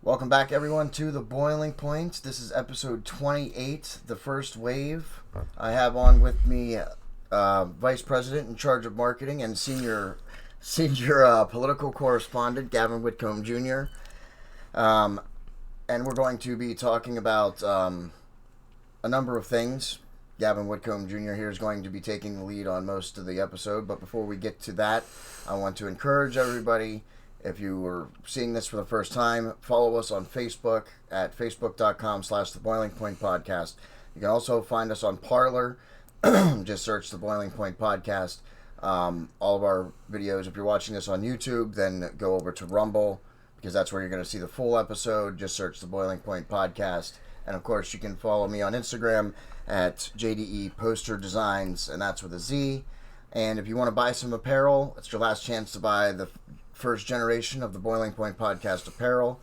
Welcome back, everyone, to The Boiling Point. This is episode 28, The First Wave. I have on with me Vice President in charge of marketing and senior political correspondent, Gavin Whitcomb Jr. And we're going to be talking about a number of things. Gavin Whitcomb Jr. here is going to be taking the lead on most of the episode. But before we get to that, I want to encourage everybody, if you were seeing this for the first time, follow us on Facebook at facebook.com/The Boiling Point Podcast. You can also find us on Parler. Just search The Boiling Point Podcast. All of our videos, if you're watching this on YouTube, then go over to Rumble, because that's where you're going to see the full episode. Just search The Boiling Point Podcast. And, of course, you can follow me on Instagram at JDEDESIGNz, and that's with a Z. And if you want to buy some apparel, it's your last chance to buy the first generation of the Boiling Point Podcast apparel.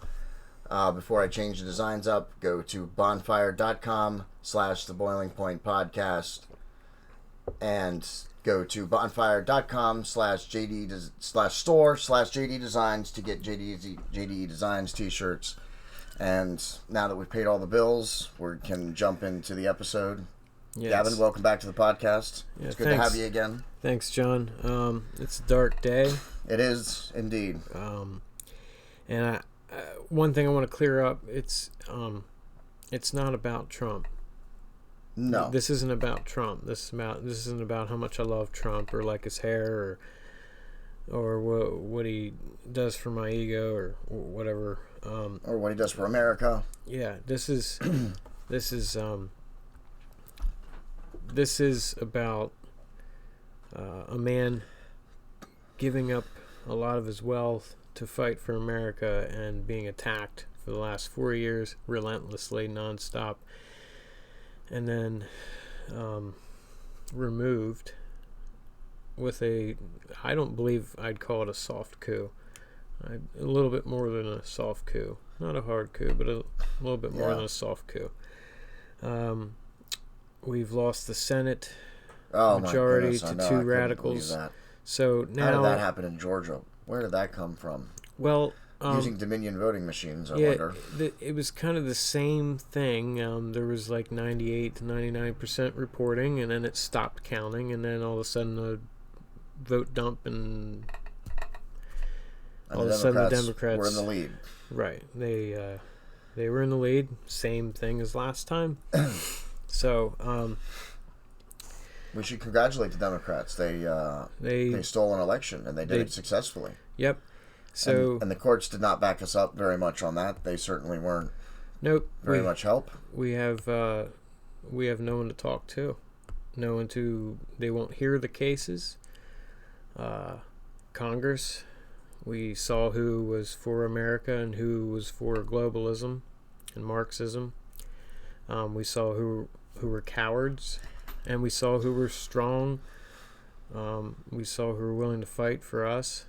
Before I change the designs up, go to bonfire.com/The Boiling Point Podcast and go to bonfire.com/store/JDEDESIGNz to get JDEDESIGNz t-shirts. And now that we've paid all the bills, we can jump into the episode. Yes. Gavin, welcome back to the podcast. Yeah, it's good to have you again. Thanks, John. It's a dark day. It is, indeed. And one thing I want to clear up, it's not about Trump. No. This isn't about Trump. This isn't about how much I love Trump or like his hair or what he does for my ego or whatever. Or what he does for America. Yeah, this is about a man giving up a lot of his wealth to fight for America and being attacked for the last 4 years relentlessly, nonstop, and then removed with I don't believe I'd call it a soft coup. A little bit more than a soft coup. Not a hard coup, but a little bit more than a soft coup. We've lost the Senate majority to two radicals. So now, how did that happen in Georgia? Where did that come from? Well, using Dominion voting machines, I wonder. It was kind of the same thing. There was like 98 to 99% reporting, and then it stopped counting, and then all of a sudden a vote dump, and all of a sudden the Democrats were in the lead. Right. They were in the lead. Same thing as last time. So we should congratulate the Democrats. They stole an election, and they did it successfully. Yep. So and the courts did not back us up very much on that. They certainly weren't. Nope. Very much help. We have no one to talk to. No one to. They won't hear the cases. Congress. We saw who was for America and who was for globalism and Marxism. We saw who were cowards, and we saw who were strong. We saw who were willing to fight for us.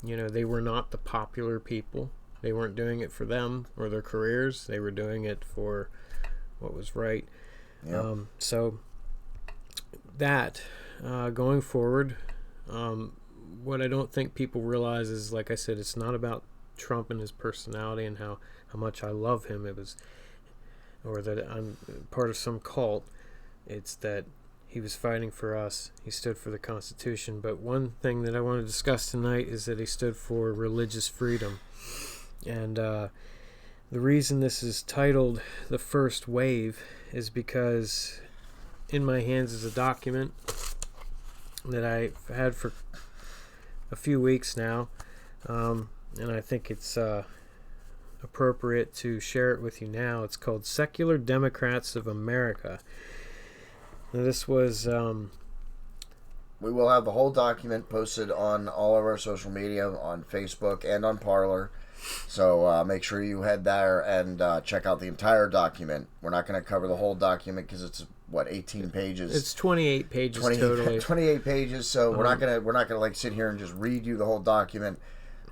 They were not the popular people. They weren't doing it for them or their careers. They were doing it for what was right. Yep. So that going forward, what I don't think people realize is, like I said, it's not about Trump and his personality and how much I love him. Or that I'm part of some cult. It's that he was fighting for us. He stood for the Constitution. But one thing that I want to discuss tonight is that he stood for religious freedom. And the reason this is titled The First Wave is because in my hands is a document that I've had for a few weeks now, and I think it's appropriate to share it with you now. It's called Secular Democrats of America. Now, this was we will have the whole document posted on all of our social media, on Facebook and on Parler, so make sure you head there and check out the entire document. We're not going to cover the whole document because it's 18 pages. It's 28 pages totally. 28 pages. So we're not gonna like sit here and just read you the whole document.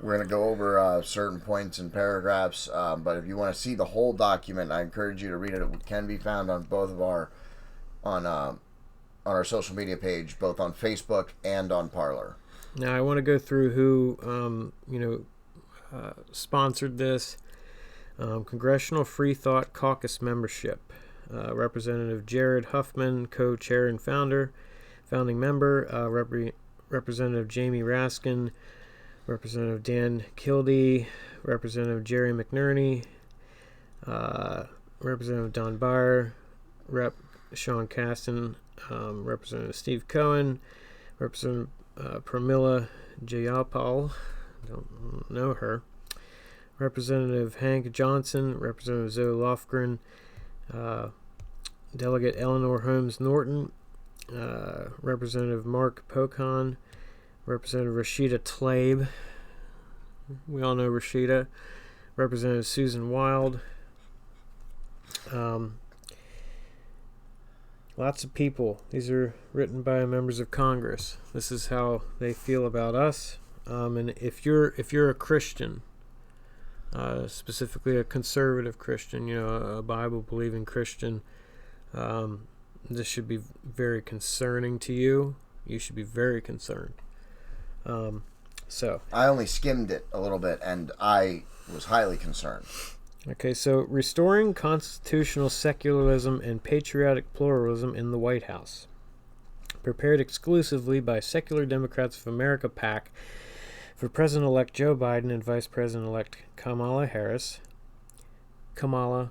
We're gonna go over certain points and paragraphs. But if you want to see the whole document, I encourage you to read it. It can be found on both of our on our social media page, both on Facebook and on Parler. Now I want to go through who sponsored this. Congressional Free Thought Caucus membership. Representative Jared Huffman, co-chair and founding member. Representative Jamie Raskin, Representative Dan Kildee, Representative Jerry McNerney, Representative Don Byer, Rep. Sean Caston, Representative Steve Cohen, Representative Pramila Jayapal, don't know her, Representative Hank Johnson, Representative Zoe Lofgren, Delegate Eleanor Holmes Norton, Representative Mark Pocan, Representative Rashida Tlaib, we all know Rashida, Representative Susan Wild, lots of people. These are written by members of Congress. This is how they feel about us. And if you're a Christian, specifically a conservative Christian, a Bible-believing Christian, this should be very concerning to you. You should be very concerned. So I only skimmed it a little bit, and I was highly concerned. Okay, so restoring constitutional secularism and patriotic pluralism in the White House. Prepared exclusively by Secular Democrats of America PAC for President-elect Joe Biden and Vice President-elect Kamala Harris. Kamala,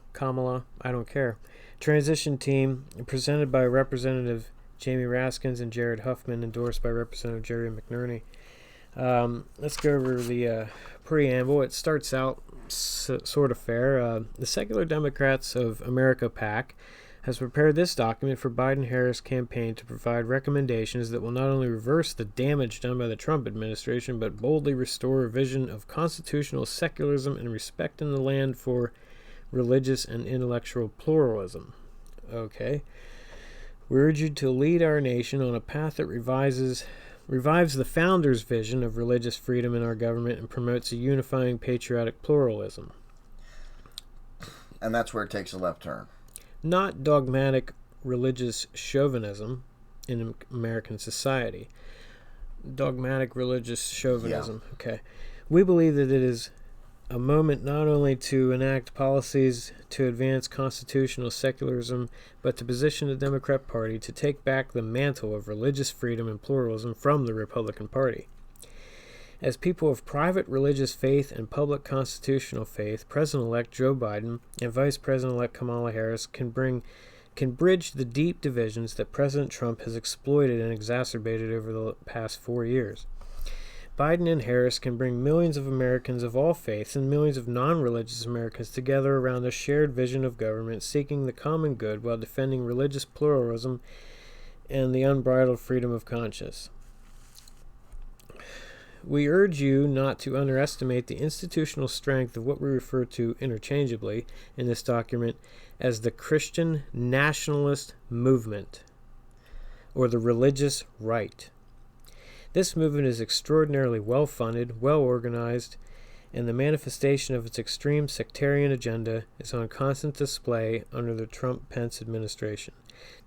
I don't care. Transition team presented by Representative Jamie Raskins and Jared Huffman, endorsed by Representative Jerry McNerney. Let's go over the preamble. It starts out sort of fair. The Secular Democrats of America PAC has prepared this document for Biden-Harris campaign to provide recommendations that will not only reverse the damage done by the Trump administration, but boldly restore a vision of constitutional secularism and respect in the land for religious and intellectual pluralism. Okay. We urge you to lead our nation on a path that revives the founders' vision of religious freedom in our government and promotes a unifying patriotic pluralism. And that's where it takes a left turn. Not dogmatic religious chauvinism in American society. Dogmatic religious chauvinism. Yeah. Okay. We believe that it is a moment not only to enact policies to advance constitutional secularism, but to position the Democrat Party to take back the mantle of religious freedom and pluralism from the Republican Party. As people of private religious faith and public constitutional faith, President-elect Joe Biden and Vice President-elect Kamala Harris can bridge the deep divisions that President Trump has exploited and exacerbated over the past 4 years. Biden and Harris can bring millions of Americans of all faiths and millions of non-religious Americans together around a shared vision of government seeking the common good while defending religious pluralism and the unbridled freedom of conscience. We urge you not to underestimate the institutional strength of what we refer to interchangeably in this document as the Christian Nationalist movement, or the religious right. This movement is extraordinarily well-funded, well-organized, and the manifestation of its extreme sectarian agenda is on constant display under the Trump-Pence administration.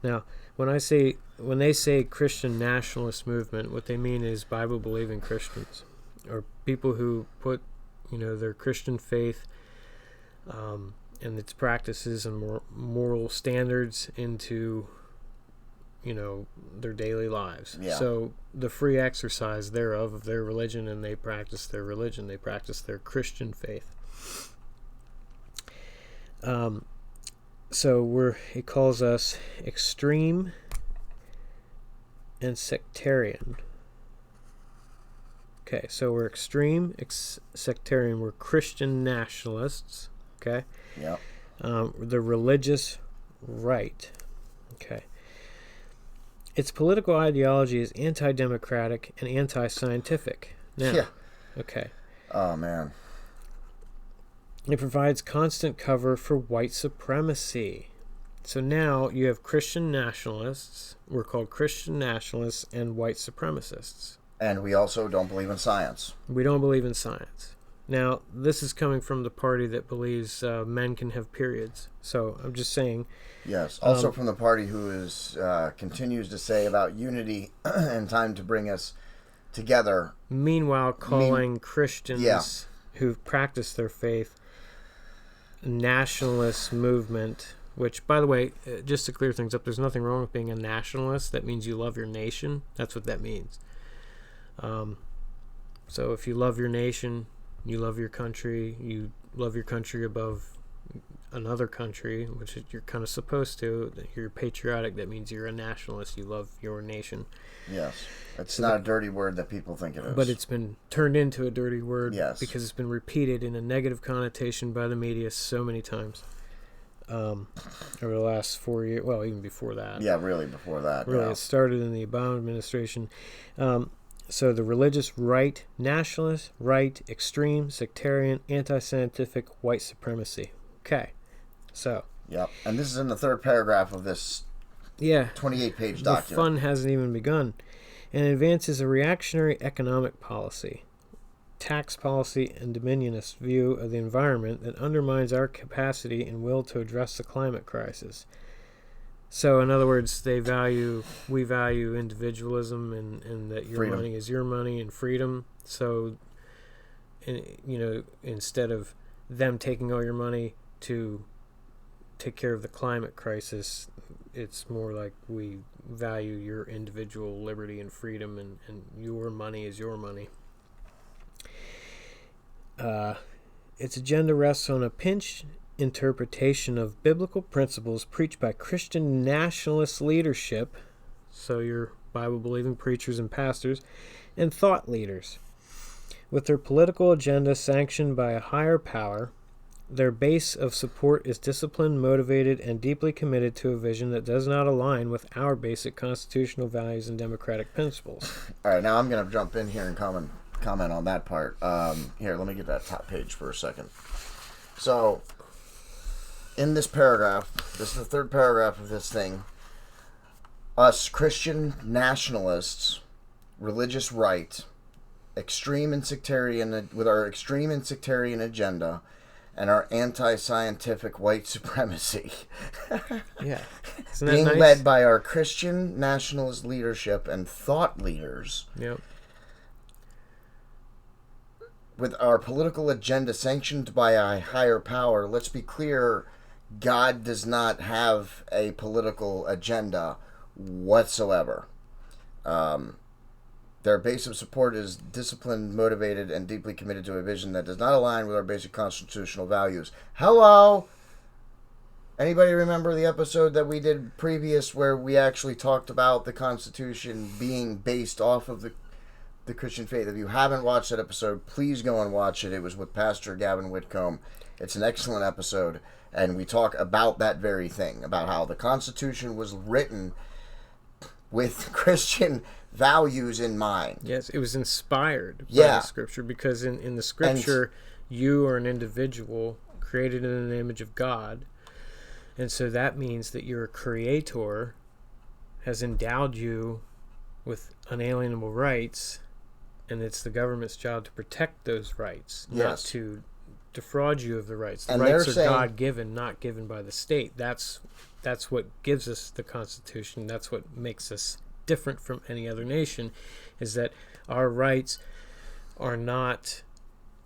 Now, when they say Christian nationalist movement, what they mean is Bible-believing Christians, or people who put, their Christian faith and its practices and moral standards into their daily lives. Yeah. So the free exercise thereof of their religion, and they practice their religion. They practice their Christian faith. So it calls us extreme and sectarian. Okay, so we're extreme, sectarian. We're Christian nationalists. Okay. Yep. The religious right. Okay. Its political ideology is anti-democratic and anti-scientific. Now, yeah. Okay. Oh, man. It provides constant cover for white supremacy. So now you have Christian nationalists. We're called Christian nationalists and white supremacists. And we also don't believe in science. We don't believe in science. Now, this is coming from the party that believes men can have periods. So I'm just saying. Yes. Also from the party who is continues to say about unity and time to bring us together. Meanwhile, calling Christians who practice their faith, nationalist movement, which, by the way, just to clear things up, there's nothing wrong with being a nationalist. That means you love your nation. That's what that means. So if you love your nation, you love your country above another country, which you're kind of supposed to. You're patriotic. That means you're a nationalist. You love your nation. Yes. It's not a dirty word that people think it is. But it's been turned into a dirty word, yes, because it's been repeated in a negative connotation by the media so many times over the last 4 years. Well, even before that. Yeah, really before that. Really, it started in the Obama administration. So the religious right, nationalist, right, extreme, sectarian, anti-scientific, white supremacy. Okay. So. Yep. And this is in the third paragraph of this 28-page document. The fun hasn't even begun. And advances a reactionary economic policy, tax policy, and dominionist view of the environment that undermines our capacity and will to address the climate crisis. So, in other words, we value individualism and that your freedom. Money is your money and freedom. So, instead of them taking all your money to take care of the climate crisis, it's more like we value your individual liberty and freedom, and your money is your money. Its agenda rests on a pinched interpretation of biblical principles preached by Christian nationalist leadership, so your Bible-believing preachers and pastors, and thought leaders. With their political agenda sanctioned by a higher power, their base of support is disciplined, motivated, and deeply committed to a vision that does not align with our basic constitutional values and democratic principles. All right, now I'm going to jump in here and comment on that part. Here, let me get that top page for a second. So, in this paragraph, this is the third paragraph of this thing, us Christian nationalists, religious right, extreme and sectarian, with our extreme and sectarian agenda, and our anti-scientific white supremacy. Yeah. Isn't that being nice? led by our Christian nationalist leadership and thought leaders. Yep. With our political agenda sanctioned by a higher power. Let's be clear, God does not have a political agenda whatsoever. Their base of support is disciplined, motivated, and deeply committed to a vision that does not align with our basic constitutional values. Hello? Anybody remember the episode that we did previous where we actually talked about the Constitution being based off of the Christian faith? If you haven't watched that episode, please go and watch it. It was with Pastor Gavin Whitcomb. It's an excellent episode, and we talk about that very thing, about how the Constitution was written with Christian values in mind. Yes, it was inspired by Yeah. the Scripture, because in the Scripture, you are an individual created in the image of God, and so that means that your Creator has endowed you with unalienable rights, and it's the government's job to protect those rights, not Yes. to defraud you of the rights. The And rights they're are saying- God-given, not given by the state. That's what gives us the Constitution. That's what makes us different from any other nation, is that our rights are not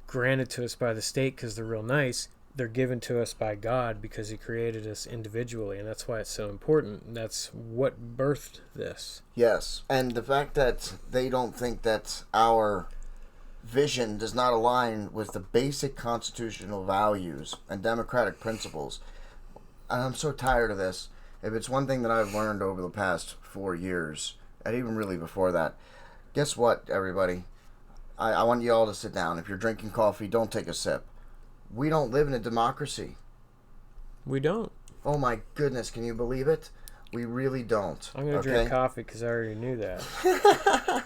granted to us by the state because they're real nice. They're given to us by God because He created us individually, and that's why it's so important. That's what birthed this. Yes, and the fact that they don't think that our vision does not align with the basic constitutional values and democratic principles. And I'm so tired of this. If it's one thing that I've learned over the past 4 years, and even really before that, guess what, everybody? I want you all to sit down. If you're drinking coffee, don't take a sip. We don't live in a democracy. We don't. Oh my goodness, can you believe it? We really don't. I'm going to drink coffee because I already knew that.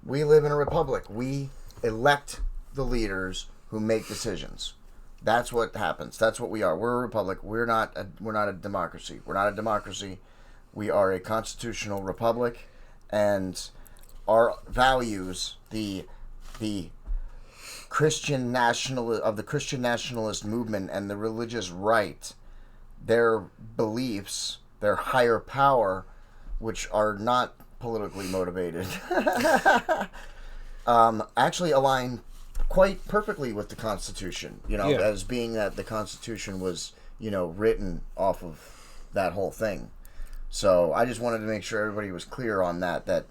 We live in a republic. We elect the leaders who make decisions. That's what happens. That's what we are. We're a republic. We're not a democracy. We're not a democracy. We are a constitutional republic, and our values, the Christian nationalist movement and the religious right, their beliefs, their higher power, which are not politically motivated, actually align quite perfectly with the Constitution, Yeah. as being that the Constitution was, written off of that whole thing. So I just wanted to make sure everybody was clear on that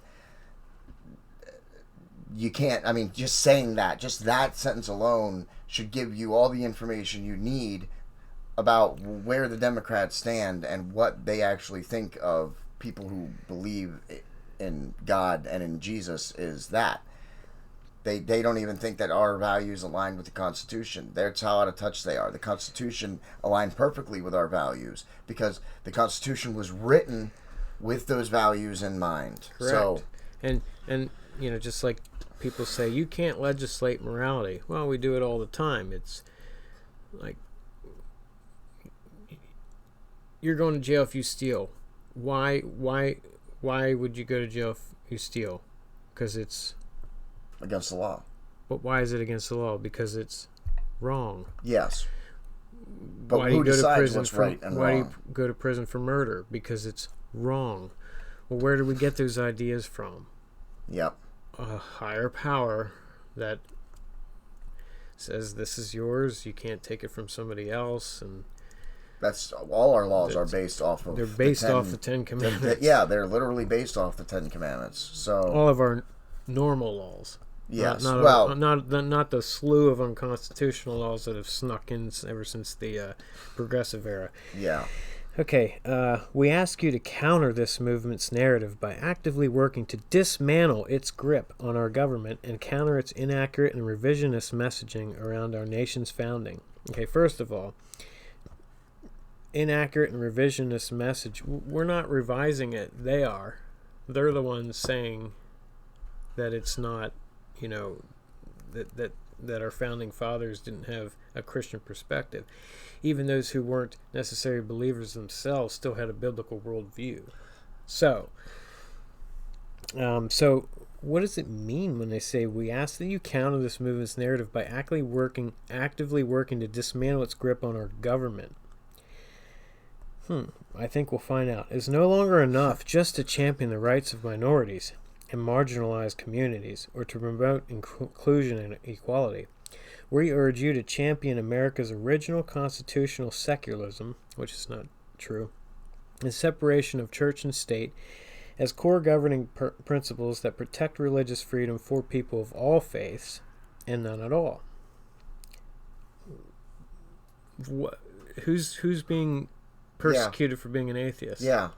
you can't, just saying just that sentence alone should give you all the information you need about where the Democrats stand and what they actually think of people who believe in God and in Jesus. Is that they don't even think that our values align with the Constitution. That's how out of touch they are. The Constitution aligned perfectly with our values because the Constitution was written with those values in mind. Correct. So, and just like people say, you can't legislate morality. Well, we do it all the time. It's like you're going to jail if you steal. Why would you go to jail if you steal? Because it's against the law. But why is it against the law? Because it's wrong. Yes. But why who do you go to decides prison what's for, right and why wrong? do you go to prison for murder? Because it's wrong. Well, where do we get those ideas from? Yep. A higher power that says this is yours, you can't take it from somebody else, and that's all our laws are based off of. They're based off the Ten Commandments. They're literally based off the Ten Commandments. So all of our normal laws. Yes. Not the slew of unconstitutional laws that have snuck in ever since the progressive era. Yeah. Okay, we ask you to counter this movement's narrative by actively working to dismantle its grip on our government and counter its inaccurate and revisionist messaging around our nation's founding. Okay, first of all, inaccurate and revisionist message, we're not revising it. They are. They're the ones saying that it's not, that our founding fathers didn't have a Christian perspective. Even those who weren't necessarily believers themselves still had a biblical worldview. So what does it mean when they say, we ask that you counter this movement's narrative by actively working to dismantle its grip on our government? I think we'll find out. It's no longer enough just to champion the rights of minorities and marginalized communities or to promote inclusion and equality. We urge you to champion America's original constitutional secularism, which is not true, and separation of church and state as core governing principles that protect religious freedom for people of all faiths and none at all. Who's being persecuted for being an atheist? Yeah.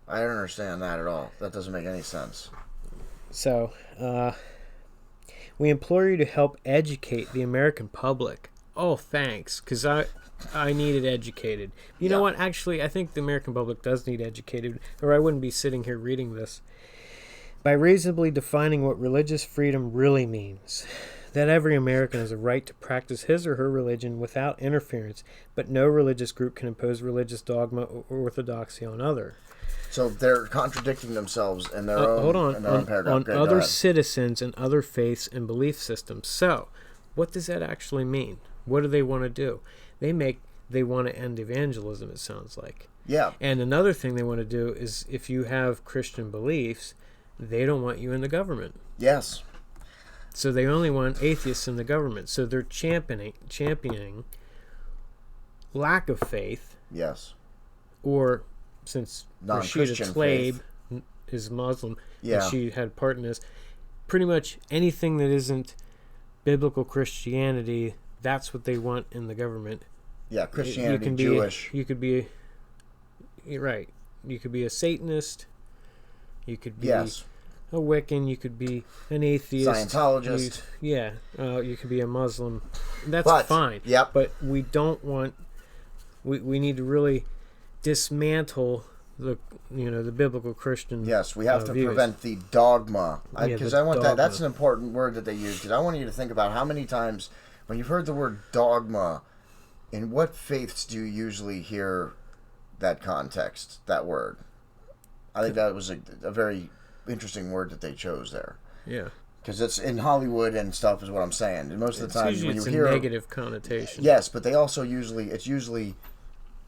I don't understand that at all. That doesn't make any sense. So, we implore you to help educate the American public. Oh, thanks, because I needed educated. You know what? Actually, I think the American public does need educated, or I wouldn't be sitting here reading this. By reasonably defining what religious freedom really means. That every American has a right to practice his or her religion without interference, but no religious group can impose religious dogma or orthodoxy on other. So they're contradicting themselves in their own paragraph. On other citizens and other faiths and belief systems. So, what does that actually mean? What do they want to do? They want to end evangelism, it sounds like. Yeah. And another thing they want to do is, if you have Christian beliefs, they don't want you in the government. Yes. So they only want atheists in the government. So they're championing lack of faith. Yes. Or, since Rashida Tlaib is Muslim, and she had part in this, pretty much anything that isn't biblical Christianity, that's what they want in the government. Yeah, Christianity, Jewish. You could be right. You could be a Satanist. You could be a Wiccan. You could be an atheist. Scientologist. You could be a Muslim. That's fine. Yep. But we don't want. We need to really dismantle the biblical Christian. Yes, we have to views. prevent the dogma. Because I want dogma. that's an important word that they use. Because I want you to think about how many times when you've heard the word dogma, in what faiths do you usually hear that context, that word? I think that was a very interesting word that they chose there. Yeah. Because it's in Hollywood and stuff is what I'm saying. And most of the time when you hear a negative connotation. Yes, but they also usually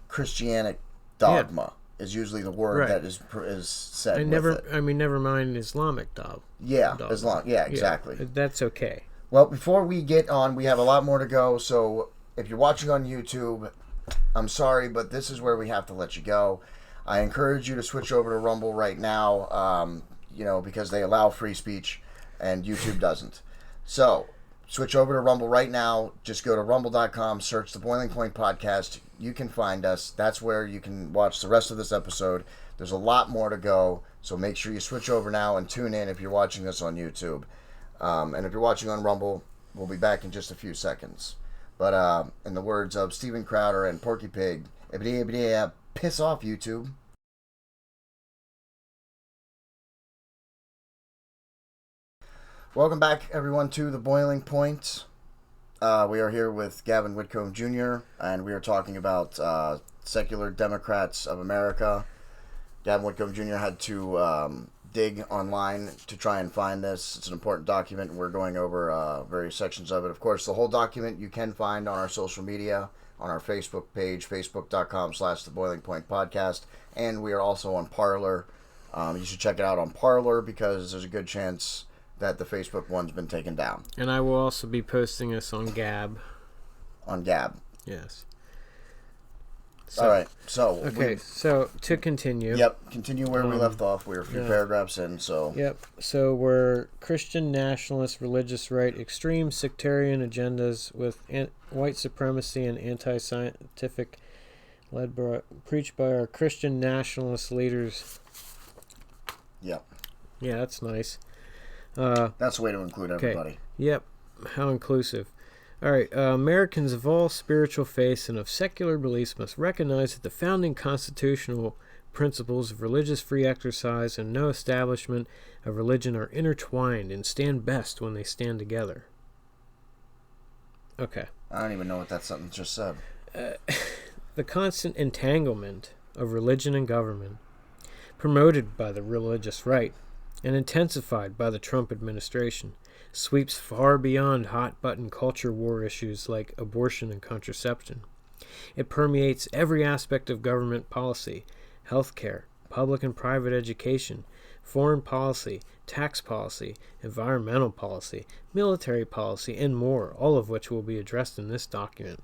Christianic dogma is usually the word that is said. Never mind Islamic dogma. Yeah, Islam. Yeah, exactly. That's okay. Well, before we get on, we have a lot more to go. So if you're watching on YouTube, I'm sorry, but this is where we have to let you go. I encourage you to switch over to Rumble right now, because they allow free speech and YouTube doesn't. So switch over to Rumble right now. Just go to rumble.com, search the Boiling Point Podcast. You can find us. That's where you can watch the rest of this episode. There's a lot more to go, so make sure you switch over now and tune in if you're watching this on YouTube. And if you're watching on Rumble, we'll be back in just a few seconds. But in the words of Steven Crowder and Porky Pig, piss off, YouTube. Welcome back, everyone, to The Boiling Point. We are here with Gavin Whitcomb Jr., and we are talking about secular Democrats of America. Gavin Whitcomb Jr. had to dig online to try and find this. It's an important document, and we're going over various sections of it. Of course, the whole document you can find on our social media, on our Facebook page, facebook.com/The Boiling Point Podcast, and we are also on Parler. You should check it out on Parler because there's a good chance that the Facebook one's been taken down. And I will also be posting this on Gab. On Gab. Yes. So, all right. So so to continue. Yep. Continue where we left off. We're a few paragraphs in. So. Yep. So we're Christian nationalist, religious right, extreme sectarian agendas with white supremacy and anti-scientific, preached by our Christian nationalist leaders. Yep. Yeah, that's nice. That's the way to include everybody. Okay. Yep. How inclusive. All right. Americans of all spiritual faiths and of secular beliefs must recognize that the founding constitutional principles of religious free exercise and no establishment of religion are intertwined and stand best when they stand together. Okay. I don't even know what that sentence just said. The constant entanglement of religion and government, promoted by the religious right and intensified by the Trump administration, sweeps far beyond hot-button culture war issues like abortion and contraception. It permeates every aspect of government policy, healthcare, public and private education, foreign policy, tax policy, environmental policy, military policy, and more, all of which will be addressed in this document.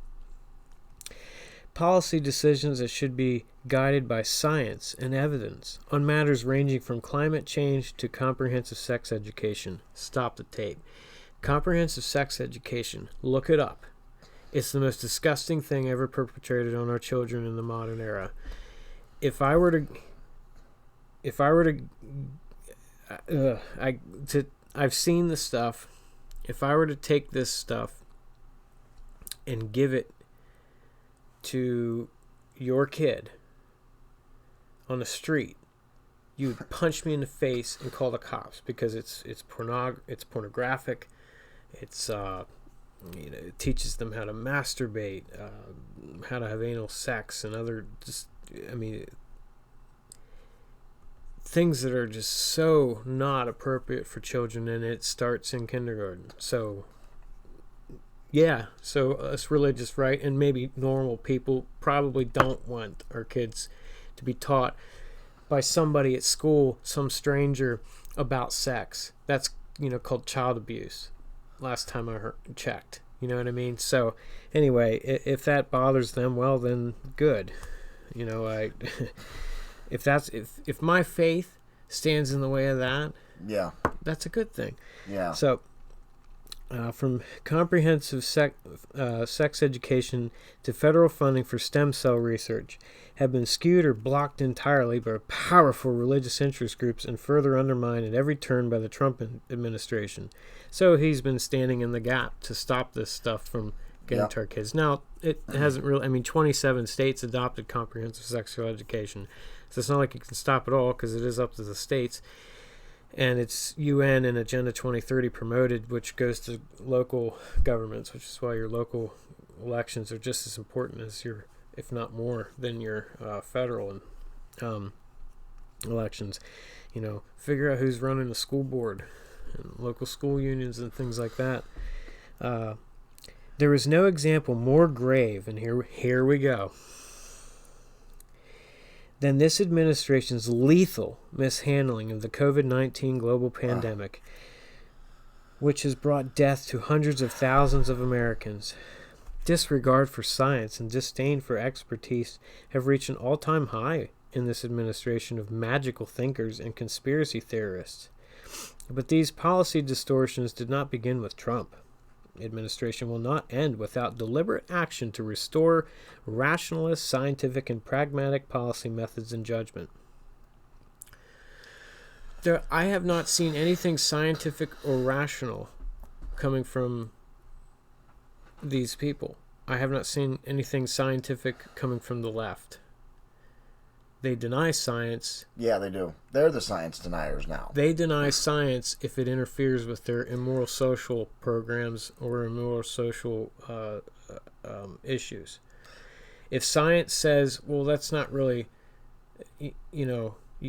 Policy decisions that should be guided by science and evidence on matters ranging from climate change to comprehensive sex education. Stop the tape. Comprehensive sex education. Look it up. It's the most disgusting thing ever perpetrated on our children in the modern era. I've seen the stuff. If I were to take this stuff and give it to your kid on the street, you would punch me in the face and call the cops because it's pornographic. It's it teaches them how to masturbate, how to have anal sex, and other things that are just so not appropriate for children, and it starts in kindergarten. So us religious right and maybe normal people probably don't want our kids to be taught by somebody at school, some stranger, about sex. That's called child abuse. Last time I checked, you know what I mean? So anyway, if that bothers them, well then good. If my faith stands in the way of that, yeah, that's a good thing. Yeah. So from comprehensive sex education to federal funding for stem cell research have been skewed or blocked entirely by powerful religious interest groups and further undermined at every turn by the Trump administration. So he's been standing in the gap to stop this stuff from getting to our kids. Now, it hasn't really, 27 states adopted comprehensive sexual education. So it's not like you can stop it all because it is up to the states. And it's UN and Agenda 2030 promoted, which goes to local governments, which is why your local elections are just as important as your, if not more, than your federal elections. Figure out who's running the school board and local school unions and things like that. There is no example more grave, and here we go, than this administration's lethal mishandling of the COVID-19 global pandemic. which has brought death to hundreds of thousands of Americans. Disregard for science and disdain for expertise have reached an all-time high in this administration of magical thinkers and conspiracy theorists. But these policy distortions did not begin with Trump. The administration will not end without deliberate action to restore rationalist, scientific, and pragmatic policy methods and judgment. I have not seen anything scientific or rational coming from these people. I have not seen anything scientific coming from the left. They deny science. Yeah, they do. They're the science deniers now. They deny science if it interferes with their immoral social programs or immoral social issues. If science says, well, that's not really, you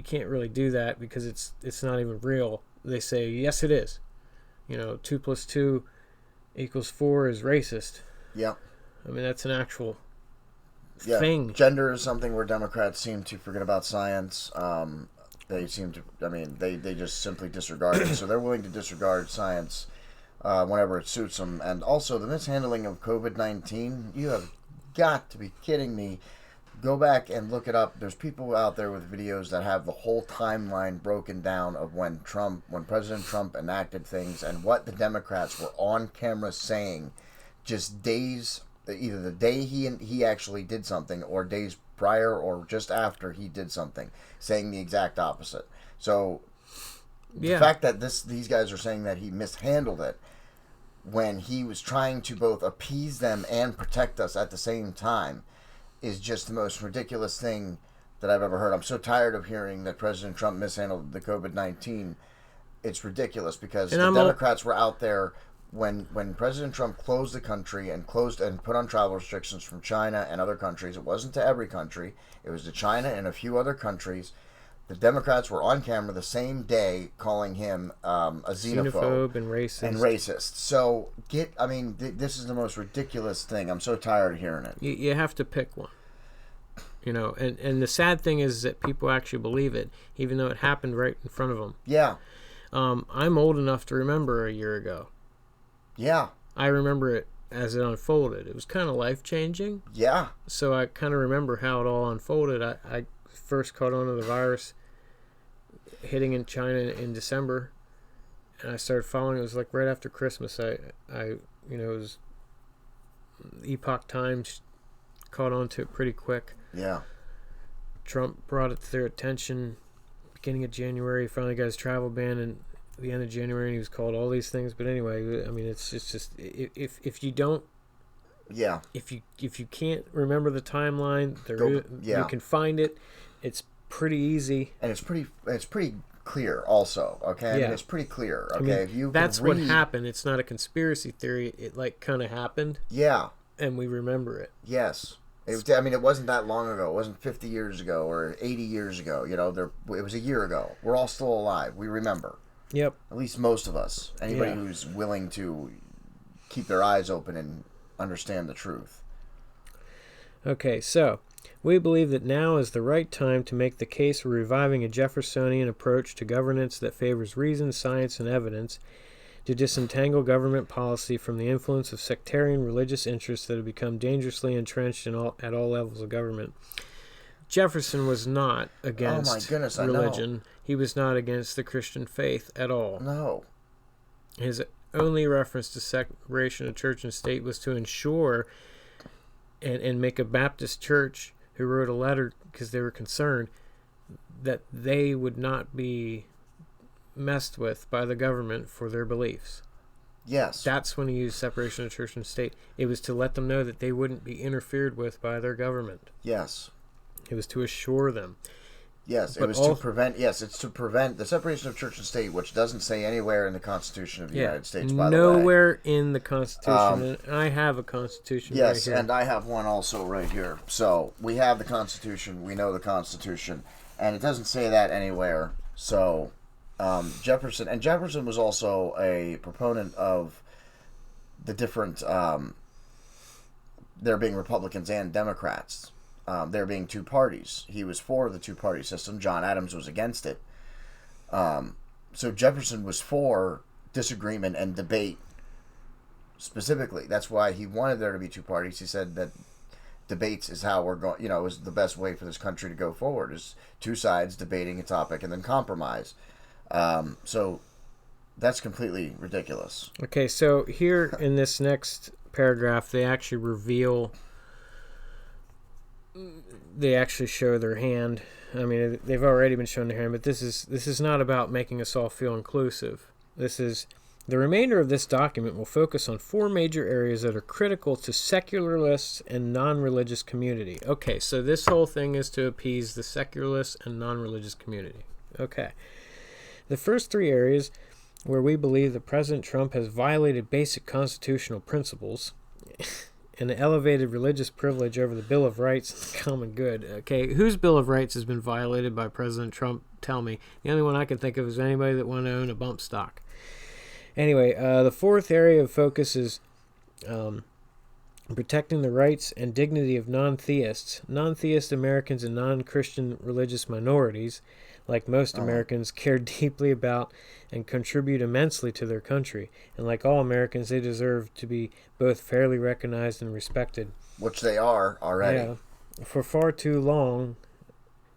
can't really do that because it's not even real, they say, yes, it is. 2 + 2 = 4 is racist. Yeah. I mean, that's an actual thing. Gender is something where Democrats seem to forget about science. They seem to, they just simply disregard it. So they're willing to disregard science whenever it suits them. And also the mishandling of COVID-19, you have got to be kidding me. Go back and look it up. There's people out there with videos that have the whole timeline broken down of when President Trump enacted things and what the Democrats were on camera saying just days, either the day he actually did something or days prior or just after he did something, saying the exact opposite. So the fact that these guys are saying that he mishandled it when he was trying to both appease them and protect us at the same time is just the most ridiculous thing that I've ever heard. I'm so tired of hearing that President Trump mishandled the COVID-19. It's ridiculous because the Democrats were out there when President Trump closed the country and put on travel restrictions from China and other countries. It wasn't to every country. It was to China and a few other countries. The Democrats were on camera the same day calling him a xenophobe and racist. So this is the most ridiculous thing. I'm so tired of hearing it. You have to pick one. And the sad thing is that people actually believe it, even though it happened right in front of them. Yeah. I'm old enough to remember a year ago. Yeah. I remember it as it unfolded. It was kind of life-changing. Yeah. So I kind of remember how it all unfolded. I first caught on to the virus hitting in China in December, and I started following. It was like right after Christmas. It was Epoch Times caught on to it pretty quick. Yeah. Trump brought it to their attention beginning of January. He finally got his travel ban in the end of January, and he was called all these things. But anyway, I mean, it's just if you don't. Yeah. If you can't remember the timeline, you can find it. It's pretty easy, and it's pretty clear. Also, okay, yeah. It's pretty clear. Okay, if you that's what happened. It's not a conspiracy theory. It kind of happened. Yeah, and we remember it. Yes, it wasn't that long ago. It wasn't 50 years ago or 80 years ago. It was a year ago. We're all still alive. We remember. Yep. At least most of us. Anybody who's willing to keep their eyes open and understand the truth. Okay, so we believe that now is the right time to make the case for reviving a Jeffersonian approach to governance that favors reason, science, and evidence to disentangle government policy from the influence of sectarian religious interests that have become dangerously entrenched at all levels of government. Jefferson was not against religion. He was not against the Christian faith at all. No. His only reference to separation of church and state was to ensure and make a Baptist church who wrote a letter because they were concerned that they would not be messed with by the government for their beliefs. Yes. That's when he used separation of church and state. It was to let them know that they wouldn't be interfered with by their government. Yes. It was to assure them. Yes, it was to prevent. Yes, it's to prevent the separation of church and state, which doesn't say anywhere in the Constitution of the United States. By the way, nowhere in the Constitution. And I have a Constitution. Yes, right here. And I have one also right here. So we have the Constitution. We know the Constitution, and it doesn't say that anywhere. So Jefferson was also a proponent of the different there being Republicans and Democrats. There being two parties. He was for the two-party system. John Adams was against it. So Jefferson was for disagreement and debate specifically. That's why he wanted there to be two parties. He said that debates is how we're going, is the best way for this country to go forward, is two sides debating a topic and then compromise. So that's completely ridiculous. Okay, so here in this next paragraph, they actually show their hand. I mean, they've already been shown their hand, but this is not about making us all feel inclusive. This is the remainder of this document will focus on four major areas that are critical to secularists and non-religious community. Okay, so this whole thing is to appease the secularist and non-religious community. Okay. The first three areas where we believe that President Trump has violated basic constitutional principles and elevated religious privilege over the Bill of Rights and the common good. Okay, whose Bill of Rights has been violated by President Trump? Tell me. The only one I can think of is anybody that want to own a bump stock. Anyway, the fourth area of focus is protecting the rights and dignity of non-theists, non-theist Americans, and non-Christian religious minorities. Like most Americans, care deeply about and contribute immensely to their country. And like all Americans, they deserve to be both fairly recognized and respected. Which they are already. Yeah. For far too long,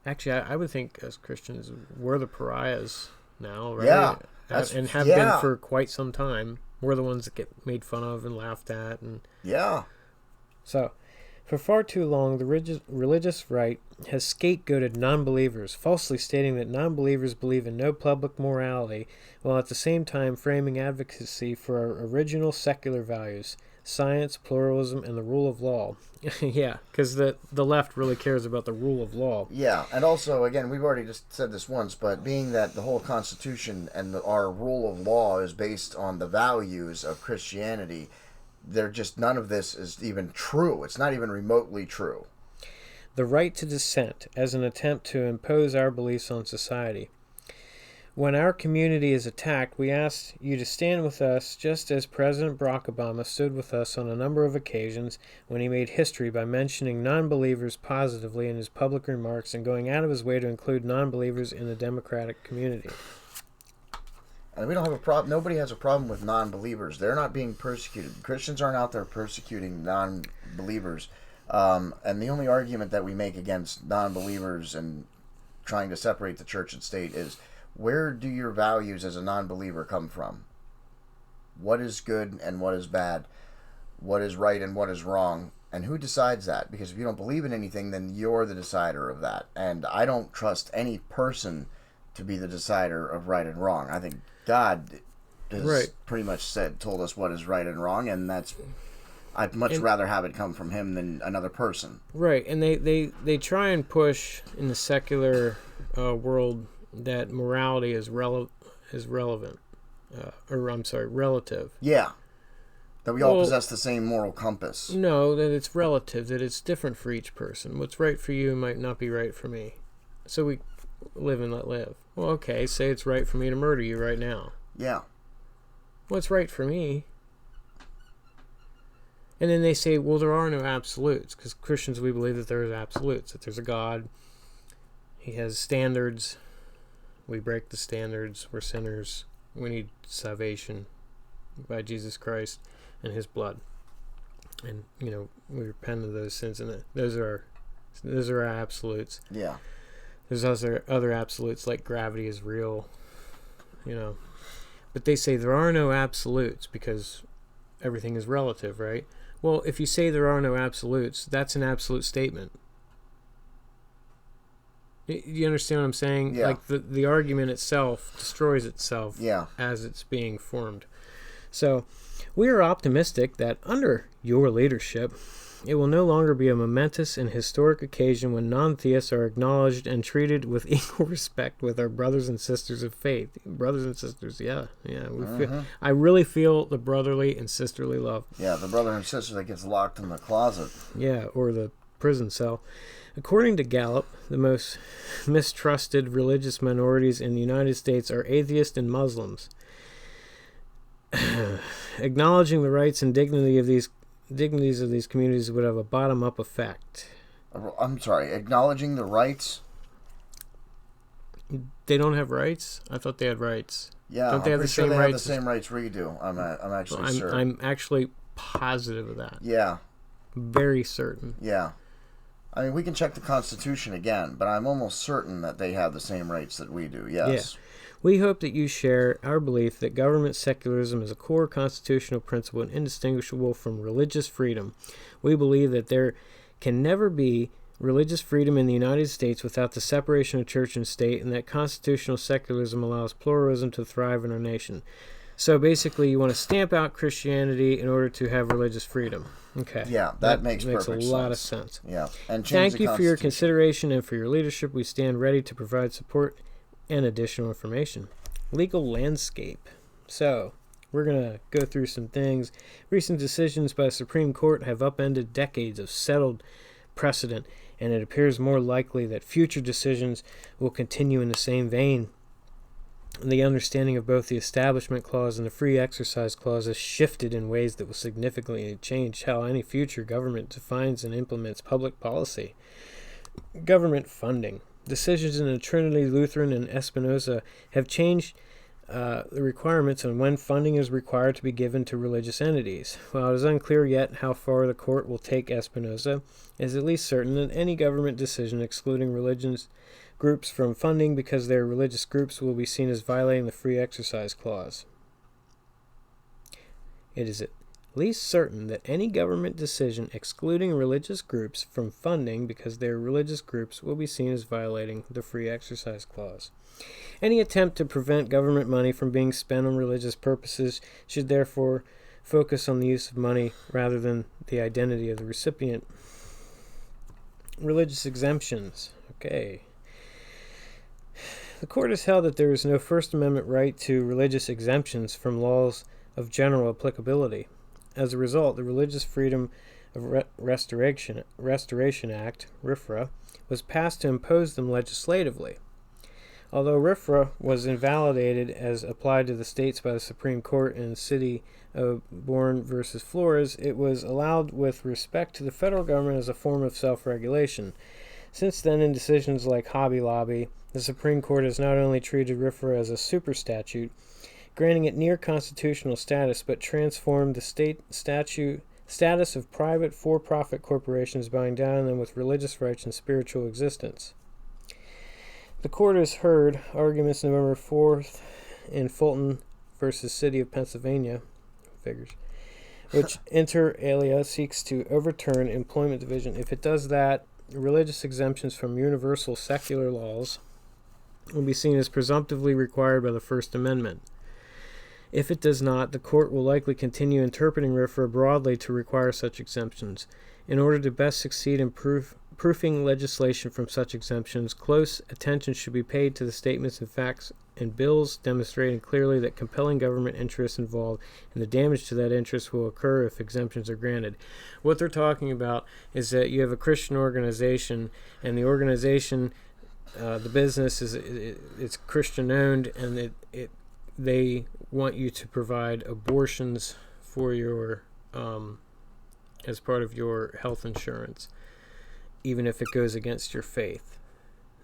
actually, I would think as Christians, we're the pariahs now, right? Yeah. And have been for quite some time. We're the ones that get made fun of and laughed at. And yeah. So, for far too long, the religious right has scapegoated non-believers, falsely stating that non-believers believe in no public morality, while at the same time framing advocacy for our original secular values, science, pluralism, and the rule of law. Yeah, because the left really cares about the rule of law. Yeah, and also, again, we've already just said this once, but being that the whole Constitution and our rule of law is based on the values of Christianity, none of this is even true. It's not even remotely true. The right to dissent as an attempt to impose our beliefs on society. When our community is attacked, we ask you to stand with us just as President Barack Obama stood with us on a number of occasions when he made history by mentioning non-believers positively in his public remarks and going out of his way to include non-believers in the Democratic community. And we don't have a problem. Nobody has a problem with non-believers. They're not being persecuted. Christians aren't out there persecuting non-believers. And the only argument that we make against non-believers and trying to separate the church and state is, where do your values as a non-believer come from? What is good and what is bad? What is right and what is wrong? And who decides that? Because if you don't believe in anything, then you're the decider of that. And I don't trust any person to be the decider of right and wrong. I think God has pretty much told us what is right and wrong, and I'd much rather have it come from him than another person. Right, and they try and push in the secular world that morality is relative. Yeah, that we all possess the same moral compass. No, that it's relative, that it's different for each person. What's right for you might not be right for me. So we live and let live. Well, okay, say it's right for me to murder you right now. Yeah. What's right for me? And then they say, well, there are no absolutes, because Christians, we believe that there is absolutes, that there's a God, he has standards, we break the standards, we're sinners, we need salvation by Jesus Christ and his blood. And, we repent of those sins, and those are our absolutes. Yeah. There's other absolutes, like gravity is real, But they say there are no absolutes because everything is relative, right? Well, if you say there are no absolutes, that's an absolute statement. You understand what I'm saying? Yeah. Like the argument itself destroys itself as it's being formed. So we are optimistic that under your leadership, it will no longer be a momentous and historic occasion when non-theists are acknowledged and treated with equal respect with our brothers and sisters of faith. Brothers and sisters, yeah. I really feel the brotherly and sisterly love. Yeah, the brother and sister that gets locked in the closet. Yeah, or the prison cell. According to Gallup, the most mistrusted religious minorities in the United States are atheists and Muslims. Acknowledging the rights and dignities of these communities would have a bottom-up effect. I'm sorry, acknowledging the rights? They don't have rights? I thought they had rights. Yeah, Don't they have the sure same they rights? have the same rights we do. I'm actually sure. I'm actually positive of that. Yeah. Very certain. Yeah. I mean, we can check the Constitution again, but I'm almost certain that they have the same rights that we do. Yes. Yeah. We hope that you share our belief that government secularism is a core constitutional principle and indistinguishable from religious freedom. We believe that there can never be religious freedom in the United States without the separation of church and state, and that constitutional secularism allows pluralism to thrive in our nation. So basically, you want to stamp out Christianity in order to have religious freedom. Okay. Yeah, that makes perfect a lot of sense. Yeah. And thank you for your consideration and for your leadership. We stand ready to provide support and additional information. Legal landscape. So, we're going to go through some things. Recent decisions by the Supreme Court have upended decades of settled precedent, and it appears more likely that future decisions will continue in the same vein. The understanding of both the Establishment Clause and the Free Exercise Clause has shifted in ways that will significantly change how any future government defines and implements public policy. Government funding. Decisions in the Trinity Lutheran and Espinoza have changed the requirements on when funding is required to be given to religious entities. While it is unclear yet how far the court will take Espinoza, it is at least certain that any government decision excluding religions groups from funding because they are religious groups will be seen as violating the Free Exercise Clause. It is at least certain that any government decision excluding religious groups from funding because they are religious groups will be seen as violating the Free Exercise Clause. Any attempt to prevent government money from being spent on religious purposes should therefore focus on the use of money rather than the identity of the recipient. Religious exemptions. Okay. The court has held that there is no First Amendment right to religious exemptions from laws of general applicability. As a result, the Religious Freedom of Restoration Act, RFRA, was passed to impose them legislatively. Although RFRA was invalidated as applied to the states by the Supreme Court in the City of Bourne versus Flores, it was allowed with respect to the federal government as a form of self-regulation. Since then, in decisions like Hobby Lobby, the Supreme Court has not only treated RFRA as a super statute, granting it near constitutional status, but transformed the state status of private for-profit corporations by endowing them with religious rights and spiritual existence. The court has heard arguments November 4th in Fulton versus City of Pennsylvania, which inter alia seeks to overturn employment division. If it does that, religious exemptions from universal secular laws will be seen as presumptively required by the First Amendment. If it does not, the court will likely continue interpreting RFRA broadly to require such exemptions. In order to best succeed in proofing legislation from such exemptions, close attention should be paid to the statements and facts and bills demonstrating clearly that compelling government interests involved and the damage to that interest will occur if exemptions are granted. What they're talking about is that you have a Christian organization, and the organization, the business it's Christian owned, and they want you to provide abortions for your as part of your health insurance, even if it goes against your faith.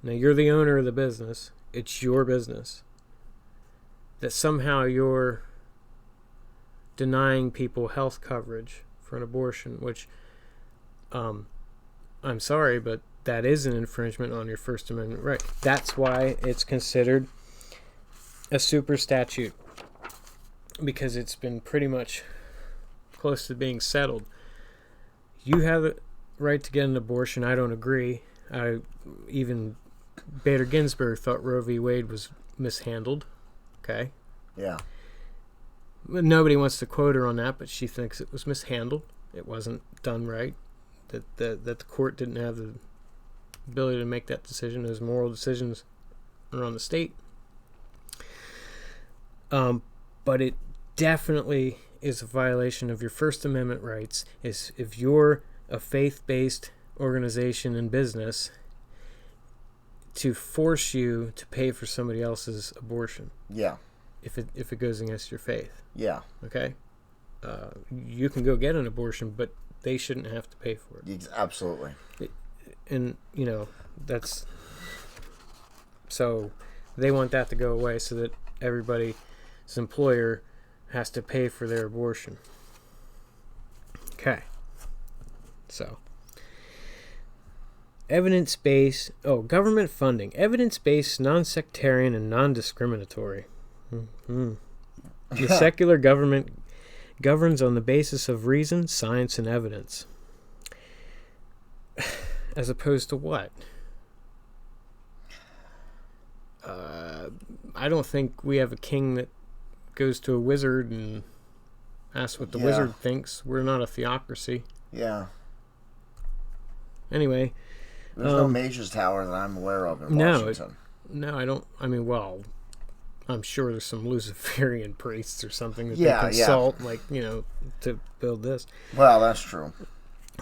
Now, you're the owner of the business. It's your business. That somehow you're denying people health coverage for an abortion, which, I'm sorry, but that is an infringement on your First Amendment right. That's why it's considered a super statute, because it's been pretty much close to being settled. You have the right to get an abortion. I don't agree. Even Bader Ginsburg thought Roe v. Wade was mishandled. Okay. Yeah. Nobody wants to quote her on that, but she thinks it was mishandled. It wasn't done right. That the court didn't have the ability to make that decision. Those moral decisions are on the state. But it definitely is a violation of your First Amendment rights. Is if you're a faith-based organization and business, to force you to pay for somebody else's abortion. Yeah. If it goes against your faith. Yeah. Okay. You can go get an abortion, but they shouldn't have to pay for it. Absolutely. And that's so they want that to go away so that everybody his employer has to pay for their abortion. Okay. So, government funding. Evidence-based, non-sectarian, and non-discriminatory. The secular government governs on the basis of reason, science, and evidence. As opposed to what? I don't think we have a king that goes to a wizard and asks what the wizard thinks. We're not a theocracy. Yeah. Anyway. There's no mage's tower that I'm aware of in Washington. No, I don't. I mean, well, I'm sure there's some Luciferian priests or something that they consult, to build this. Well, that's true.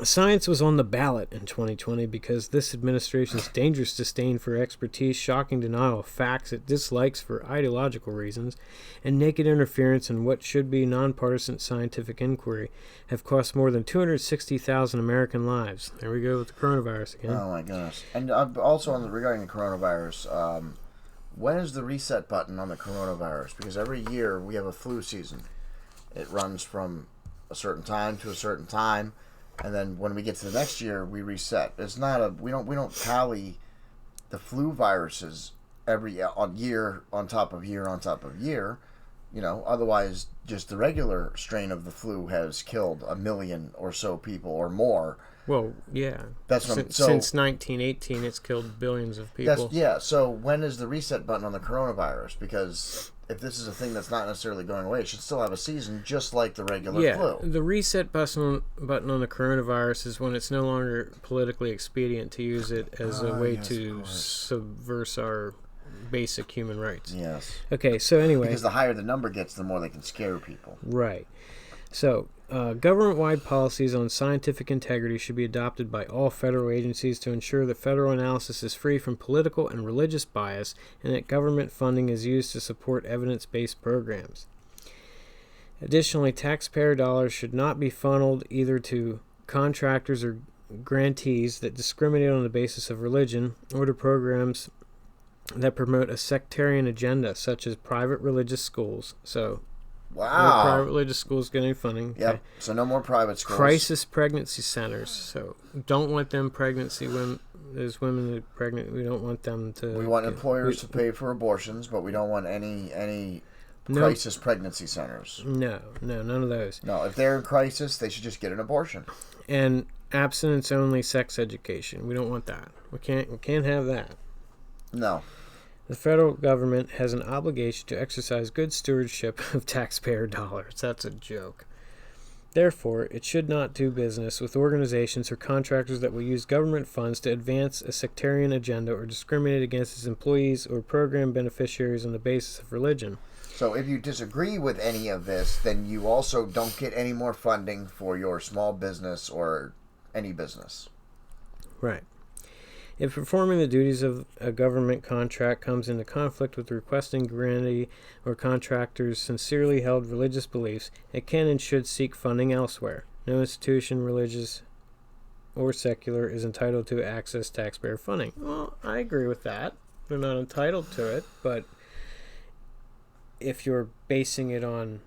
Science was on the ballot in 2020 because this administration's dangerous disdain for expertise, shocking denial of facts it dislikes for ideological reasons, and naked interference in what should be nonpartisan scientific inquiry have cost more than 260,000 American lives. There we go with the coronavirus again. Oh my gosh. And also regarding the coronavirus, when is the reset button on the coronavirus? Because every year we have a flu season. It runs from a certain time to a certain time. And then when we get to the next year, we reset. It's not we don't tally the flu viruses every year on top of year on top of year. Otherwise, just the regular strain of the flu has killed 1 million or so people or more. Well, yeah. Since 1918, it's killed billions of people. So when is the reset button on the coronavirus? Because if this is a thing that's not necessarily going away, it should still have a season just like the regular flu. Yeah, the reset button on the coronavirus is when it's no longer politically expedient to use it as a way to subvert our basic human rights. Yes. Okay, so anyway. Because the higher the number gets, the more they can scare people. Right. So, government-wide policies on scientific integrity should be adopted by all federal agencies to ensure that federal analysis is free from political and religious bias and that government funding is used to support evidence-based programs. Additionally, taxpayer dollars should not be funneled either to contractors or grantees that discriminate on the basis of religion or to programs that promote a sectarian agenda, such as private religious schools. So, wow. No private religious schools getting funding. Yep. Okay. So no more private schools. Crisis pregnancy centers. So don't want them there's women that are pregnant. We don't want them to. We want employers to pay for abortions, but we don't want any crisis pregnancy centers. No, none of those. No, if they're in crisis, they should just get an abortion. And abstinence only sex education. We don't want that. We can't have that. No. The federal government has an obligation to exercise good stewardship of taxpayer dollars. That's a joke. Therefore, it should not do business with organizations or contractors that will use government funds to advance a sectarian agenda or discriminate against its employees or program beneficiaries on the basis of religion. So if you disagree with any of this, then you also don't get any more funding for your small business or any business. Right. If performing the duties of a government contract comes into conflict with the requesting grantee or contractor's sincerely held religious beliefs, it can and should seek funding elsewhere. No institution, religious or secular, is entitled to access taxpayer funding. Well, I agree with that. They're not entitled to it, but if you're basing it on,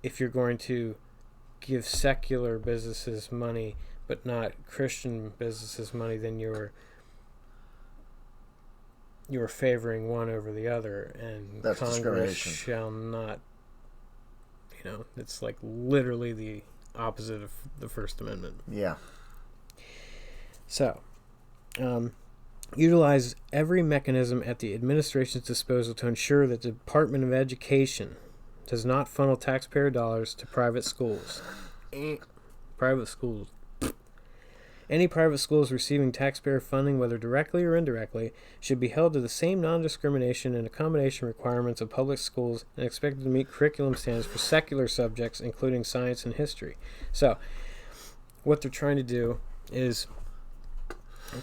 if you're going to give secular businesses money but not Christian businesses money, then you're favoring one over the other, and that's Congress shall not. It's like literally the opposite of the First Amendment. Yeah. So, utilize every mechanism at the administration's disposal to ensure that the Department of Education does not funnel taxpayer dollars to private schools. Private schools. Any private schools receiving taxpayer funding, whether directly or indirectly, should be held to the same non-discrimination and accommodation requirements of public schools and expected to meet curriculum standards for secular subjects, including science and history. So, what they're trying to do is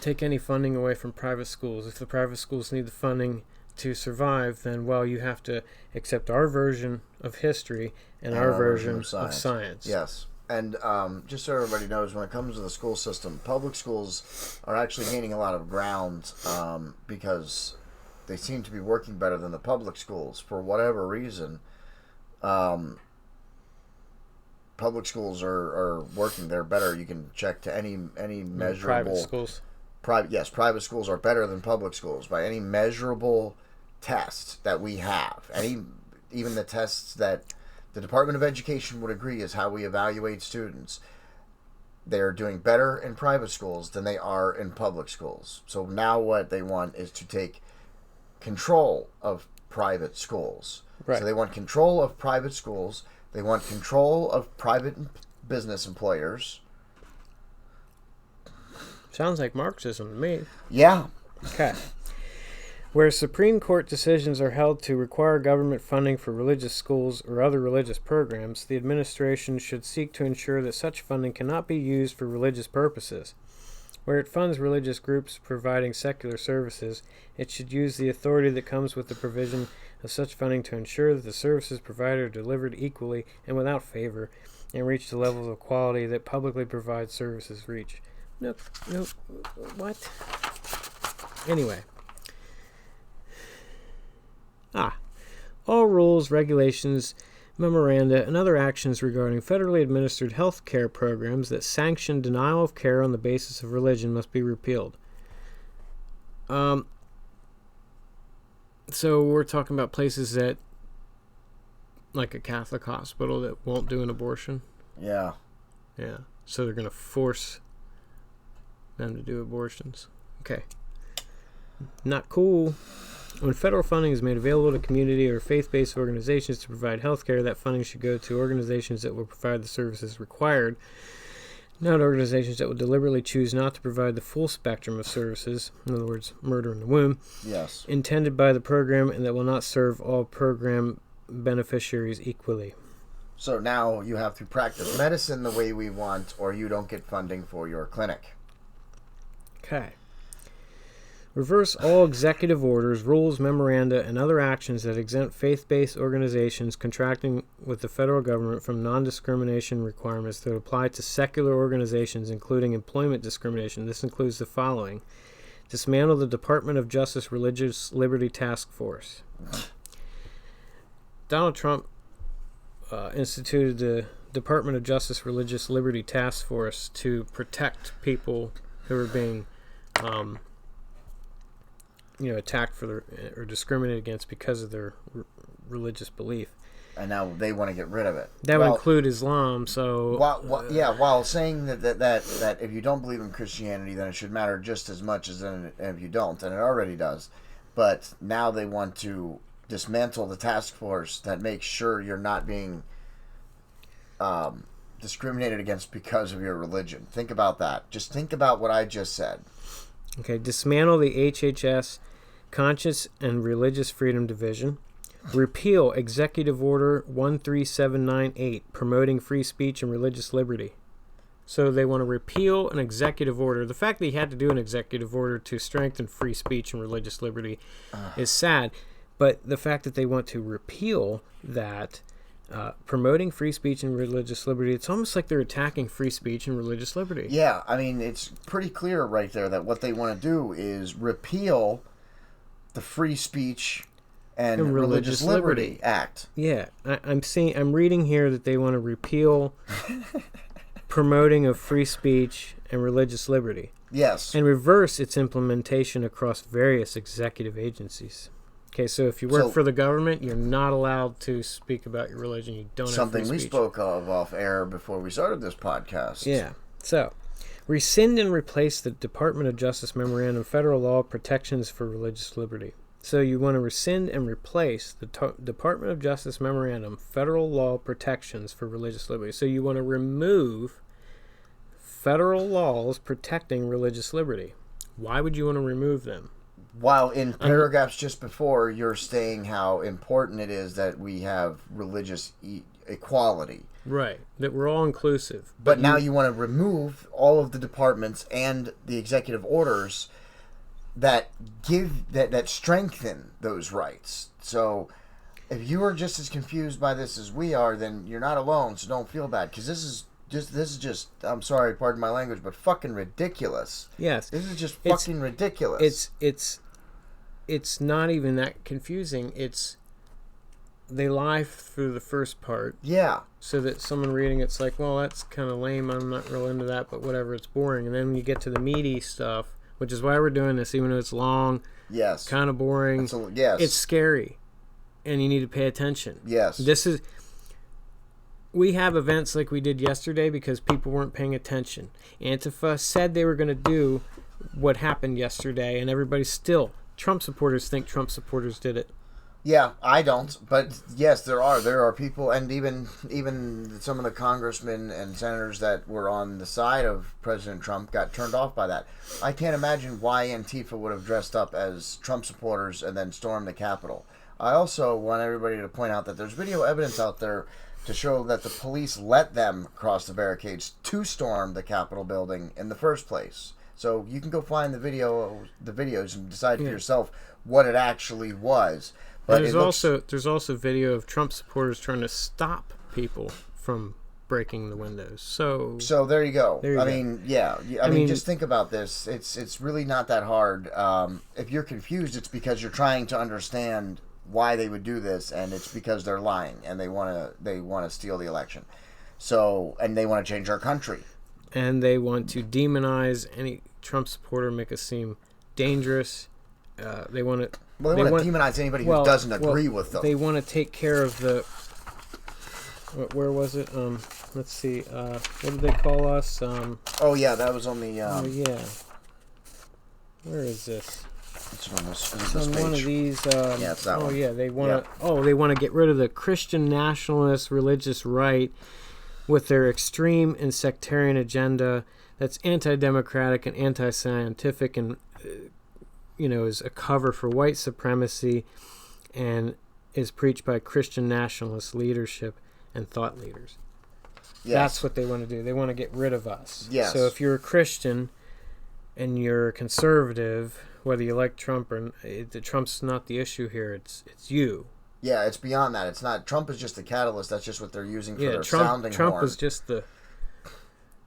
take any funding away from private schools. If the private schools need the funding to survive, then, you have to accept our version of history and our version of science. Yes. And just so everybody knows, when it comes to the school system, public schools are actually gaining a lot of ground because they seem to be working better than the public schools for whatever reason. Public schools are working. They're better. You can check to any measurable... Private schools. Private schools are better than public schools by any measurable test that we have. Even the tests that the Department of Education would agree is how we evaluate students. They're doing better in private schools than they are in public schools. So now what they want is to take control of private schools. Right. So they want control of private schools. They want control of private business employers. Sounds like Marxism to me. Yeah. Okay. Where Supreme Court decisions are held to require government funding for religious schools or other religious programs, the administration should seek to ensure that such funding cannot be used for religious purposes. Where it funds religious groups providing secular services, it should use the authority that comes with the provision of such funding to ensure that the services provided are delivered equally and without favor and reach the levels of quality that publicly provided services reach. Nope. What? Anyway. All rules, regulations, memoranda, and other actions regarding federally administered health care programs that sanction denial of care on the basis of religion must be repealed. So we're talking about places that, like a Catholic hospital, that won't do an abortion. Yeah. Yeah. So they're going to force them to do abortions. Okay. Not cool. When federal funding is made available to community or faith-based organizations to provide health care, that funding should go to organizations that will provide the services required, not organizations that will deliberately choose not to provide the full spectrum of services, in other words, murder in the womb, Yes. intended by the program, and that will not serve all program beneficiaries equally. So now you have to practice medicine the way we want, or you don't get funding for your clinic. Okay. Reverse all executive orders, rules, memoranda, and other actions that exempt faith-based organizations contracting with the federal government from non-discrimination requirements that apply to secular organizations, including employment discrimination. This includes the following. Dismantle the Department of Justice Religious Liberty Task Force. Donald Trump instituted the Department of Justice Religious Liberty Task Force to protect people who are being attacked for their or discriminated against because of their religious belief. And now they want to get rid of it. That would include Islam. So while saying that if you don't believe in Christianity, then it should matter just as much as if you don't, and it already does. But now they want to dismantle the task force that makes sure you're not being discriminated against because of your religion. Think about that. Just think about what I just said. Okay, dismantle the HHS Conscience and Religious Freedom Division. Repeal Executive Order 13798, promoting free speech and religious liberty. So they want to repeal an executive order. The fact that he had to do an executive order to strengthen free speech and religious liberty is sad. But the fact that they want to repeal that, promoting free speech and religious liberty, it's almost like they're attacking free speech and religious liberty. Yeah, I mean, it's pretty clear right there that what they want to do is repeal the Free Speech and Religious Liberty Act. Yeah, I'm reading here that they want to repeal promoting of free speech and religious liberty. Yes. And reverse its implementation across various executive agencies. Okay, so if you work for the government, you're not allowed to speak about your religion. You don't have free speech. Something we spoke of off air before we started this podcast. Yeah. So, rescind and replace the Department of Justice Memorandum Federal Law Protections for Religious Liberty. So you want to rescind and replace the Department of Justice Memorandum Federal Law Protections for Religious Liberty. So you want to remove federal laws protecting religious liberty. Why would you want to remove them? While in paragraphs just before, you're saying how important it is that we have religious equality. Right, that we're all inclusive. But now you want to remove all of the departments and the executive orders that strengthen those rights. So if you are just as confused by this as we are, then you're not alone, so don't feel bad. Because this is just, I'm sorry, pardon my language, but fucking ridiculous. Yes. This is just fucking ridiculous. it's not even that confusing. It's they lie through the first part. Yeah. So that someone reading it's like, well, that's kind of lame. I'm not real into that, but whatever. It's boring. And then when you get to the meaty stuff, which is why we're doing this, even though it's long, yes, kind of boring. Yes, it's scary, and you need to pay attention. Yes, we have events like we did yesterday because people weren't paying attention. Antifa said they were going to do what happened yesterday, and everybody still, Trump supporters think Trump supporters did it. Yeah, I don't, but yes, there are people, and even some of the congressmen and senators that were on the side of President Trump got turned off by that. I can't imagine why Antifa would have dressed up as Trump supporters and then stormed the Capitol. I also want everybody to point out that there's video evidence out there to show that the police let them cross the barricades to storm the Capitol building in the first place. So you can go find the videos and decide for yourself what it actually was. But there's also video of Trump supporters trying to stop people from breaking the windows. So there you go. I mean, just think about this. It's really not that hard. If you're confused, it's because you're trying to understand why they would do this, and it's because they're lying and they want to steal the election. So, and they want to change our country. And they want to demonize any Trump supporter, make us seem dangerous. They want to. Well, they want to demonize anybody who doesn't agree with them. They want to take care of the. Where was it? Let's see. What did they call us? Oh yeah, that was on the. Oh yeah. Where is this? It's on this one of these. Yeah, it's that one. Oh yeah, they want to. Oh, they want to get rid of the Christian nationalist religious right with their extreme and sectarian agenda that's anti-democratic and anti-scientific and. Is a cover for white supremacy and is preached by Christian nationalist leadership and thought leaders. Yes. That's what they want to do. They want to get rid of us. Yes. So if you're a Christian and you're a conservative, whether you like Trump or Trump's not the issue here. It's you. Yeah, it's beyond that. It's not. Trump is just the catalyst. That's just what they're using for their sounding Trump horn. was just the.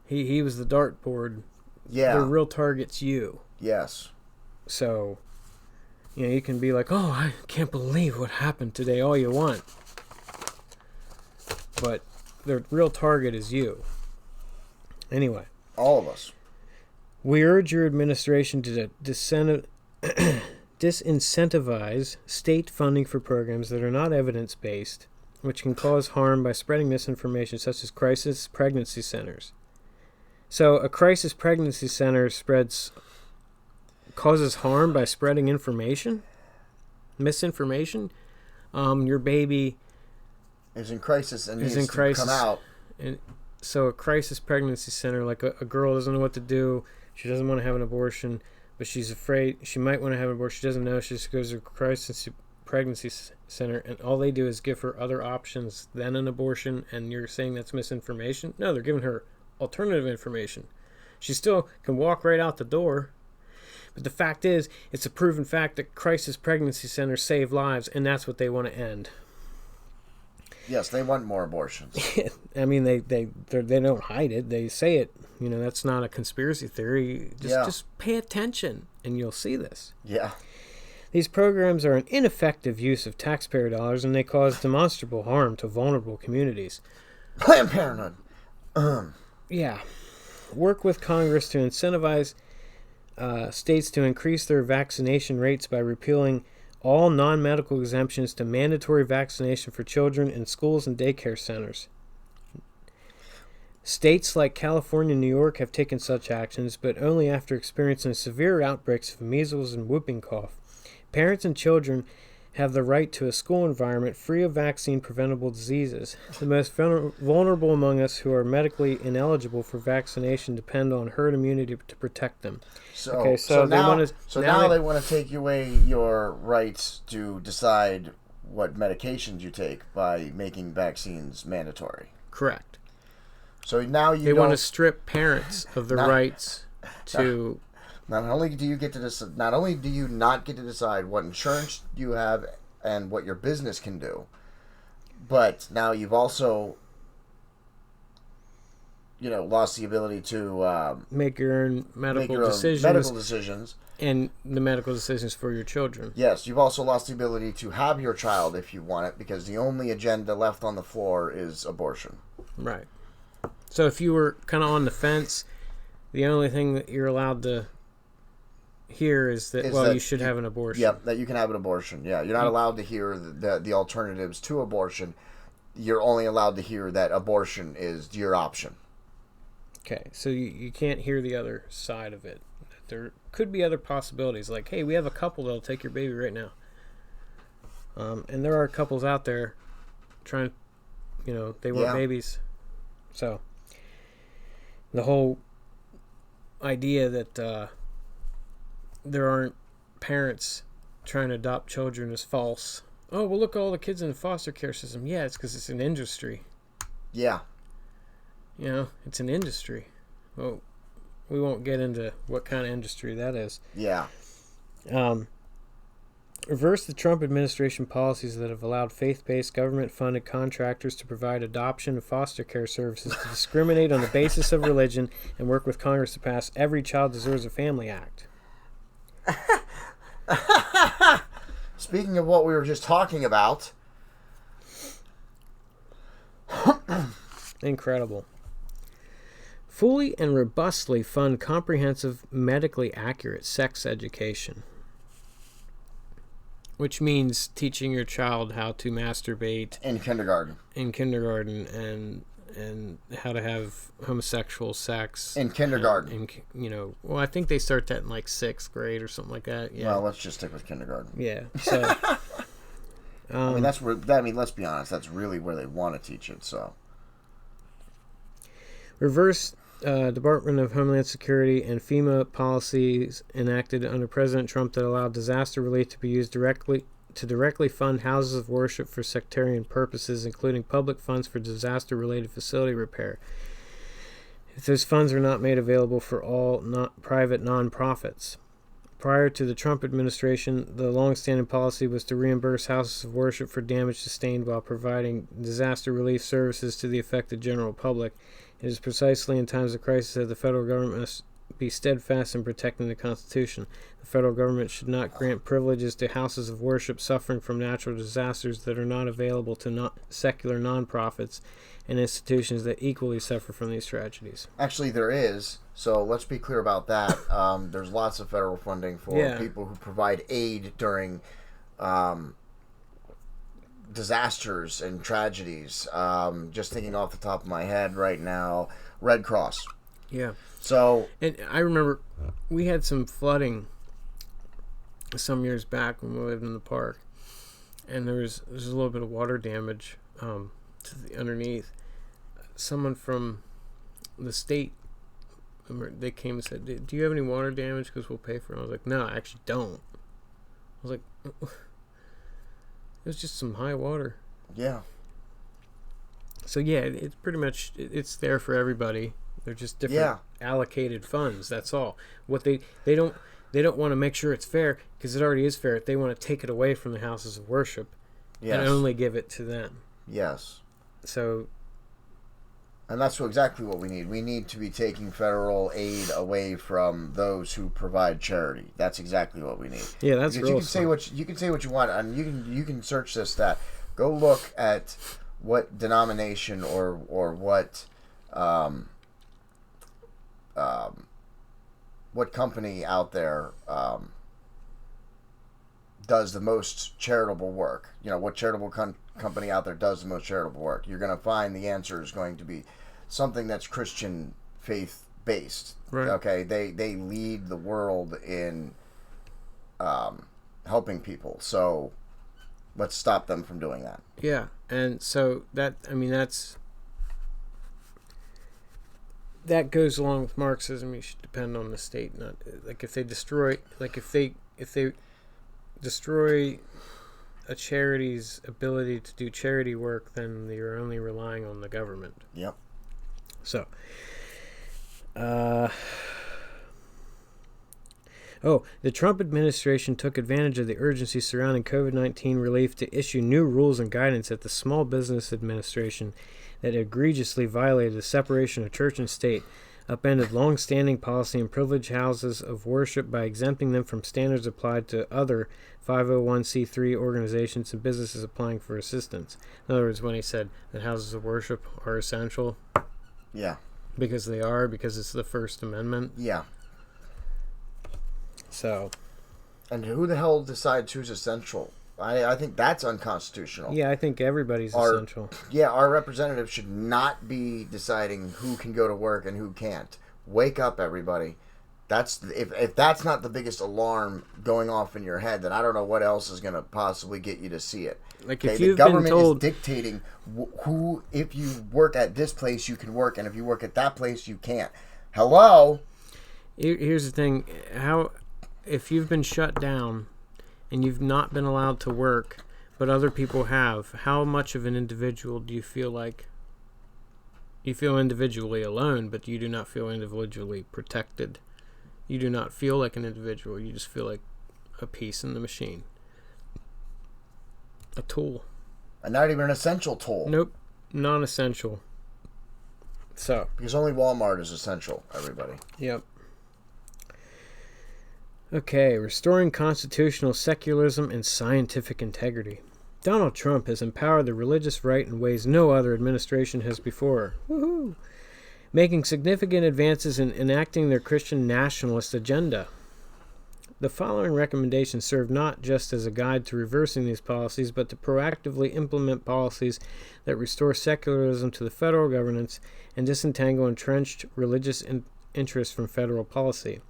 He was the dartboard. Yeah. The real target's you. Yes. So, you can be like, oh, I can't believe what happened today, all you want. But the real target is you. Anyway. All of us. We urge your administration to disincentivize state funding for programs that are not evidence-based, which can cause harm by spreading misinformation, such as crisis pregnancy centers. So, a crisis pregnancy center causes harm by spreading misinformation. Your baby is in crisis and needs to come out. And so a crisis pregnancy center, like a girl doesn't know what to do. She doesn't want to have an abortion, but she's afraid she might want to have an abortion. She doesn't know. She just goes to a crisis pregnancy center, and all they do is give her other options than an abortion, and you're saying that's misinformation? No, they're giving her alternative information. She still can walk right out the door. But the fact is, it's a proven fact that crisis pregnancy centers save lives, and that's what they want to end. Yes, they want more abortions. I mean, they don't hide it. They say it. That's not a conspiracy theory. Just pay attention, and you'll see this. Yeah. These programs are an ineffective use of taxpayer dollars, and they cause demonstrable harm to vulnerable communities. Planned Parenthood. Yeah. Work with Congress to incentivize states to increase their vaccination rates by repealing all non-medical exemptions to mandatory vaccination for children in schools and daycare centers. States like California and New York have taken such actions, but only after experiencing severe outbreaks of measles and whooping cough. Parents and children have the right to a school environment free of vaccine-preventable diseases. The most vulnerable among us who are medically ineligible for vaccination depend on herd immunity to protect them. So now they want to take away your rights to decide what medications you take by making vaccines mandatory. Correct. So now they want to strip parents of the rights to. Not only do you not get to decide what insurance you have and what your business can do, but now you're lost the ability to make your own medical decisions. Medical decisions. And the medical decisions for your children. Yes, you've also lost the ability to have your child if you want it, because the only agenda left on the floor is abortion. Right. So if you were kind of on the fence, the only thing that you're allowed to hear is that you should have an abortion. Yep, that you can have an abortion. Yeah, you're not allowed to hear the alternatives to abortion. You're only allowed to hear that abortion is your option. Okay, so you can't hear the other side of it. There could be other possibilities, like, hey, we have a couple that'll take your baby right now. And there are couples out there trying, they want babies. So the whole idea that there aren't parents trying to adopt children is false. Oh, well, look at all the kids in the foster care system. Yeah, it's because it's an industry. Yeah. It's an industry. Well, we won't get into what kind of industry that is. Yeah. Reverse the Trump administration policies that have allowed faith-based, government-funded contractors to provide adoption and foster care services to discriminate on the basis of religion and work with Congress to pass Every Child Deserves a Family Act. Speaking of what we were just talking about. Incredible. Fully and robustly fund comprehensive, medically accurate sex education. Which means teaching your child how to masturbate. In kindergarten. And how to have homosexual sex. In kindergarten. I think they start that in like 6th grade or something like that. Yeah. Well, let's just stick with kindergarten. Yeah. So. that's where. Let's be honest. That's really where they want to teach it. So. Reverse Department of Homeland Security and FEMA policies enacted under President Trump that allowed disaster relief to be used directly fund houses of worship for sectarian purposes, including public funds for disaster-related facility repair. If those funds are not made available for all private nonprofits. Prior to the Trump administration, the long-standing policy was to reimburse houses of worship for damage sustained while providing disaster relief services to the affected general public. It is precisely in times of crisis that the federal government must be steadfast in protecting the Constitution. The federal government should not grant privileges to houses of worship suffering from natural disasters that are not available to secular nonprofits and institutions that equally suffer from these tragedies. Actually, there is. So let's be clear about that. There's lots of federal funding for people who provide aid during disasters and tragedies. Just thinking off the top of my head right now, Red Cross. Yeah. So, and I remember we had some flooding some years back when we lived in the park, and there's a little bit of water damage to the underneath. Someone from the state, they came and said, "Do you have any water damage? Because we'll pay for it." I was like, "No, I actually don't." I was like, "It was just some high water." Yeah. So yeah, it's pretty much it's there for everybody. They're just different allocated funds. That's all. What they don't want to make sure it's fair because it already is fair. They want to take it away from the houses of worship and only give it to them. Yes. So. And that's exactly what we need. We need to be taking federal aid away from those who provide charity. That's exactly what we need. Yeah, that's real. You can say what you want, and you can search this. That go look at what denomination or what company out there does the most charitable work. What charitable company out there does the most charitable work. You're going to find the answer is going to be something that's Christian faith based. Right. Okay, they lead the world in helping people. So let's stop them from doing that. Yeah, and so that goes along with Marxism. You should depend on the state, not like if they destroy a charity's ability to do charity work, then you're only relying on the government. Yep. So, the Trump administration took advantage of the urgency surrounding COVID-19 relief to issue new rules and guidance at the Small Business Administration that egregiously violated the separation of church and state, upended long-standing policy and privileged houses of worship by exempting them from standards applied to other 501c3 organizations and businesses applying for assistance. In other words, when he said that houses of worship are essential, yeah, because it's the First Amendment. Yeah. So. And who the hell decides who's essential? I think that's unconstitutional. Yeah, I think everybody's essential. Yeah, our representatives should not be deciding who can go to work and who can't. Wake up, everybody. If that's not the biggest alarm going off in your head, then I don't know what else is going to possibly get you to see it. Like okay, if you've the government been told, is dictating who, if you work at this place, you can work, and if you work at that place, you can't. Hello? Here's the thing. If you've been shut down and you've not been allowed to work, but other people have, how much of an individual do you feel like? You feel individually alone, but you do not feel individually protected. You do not feel like an individual. You just feel like a piece in the machine. A tool. And not even an essential tool. Nope. Non-essential. So. Because only Walmart is essential, everybody. Yep. Okay, restoring constitutional secularism and scientific integrity. Donald Trump has empowered the religious right in ways no other administration has before. Woohoo! Making significant advances in enacting their Christian nationalist agenda. The following recommendations serve not just as a guide to reversing these policies, but to proactively implement policies that restore secularism to the federal governance and disentangle entrenched religious interests from federal policy.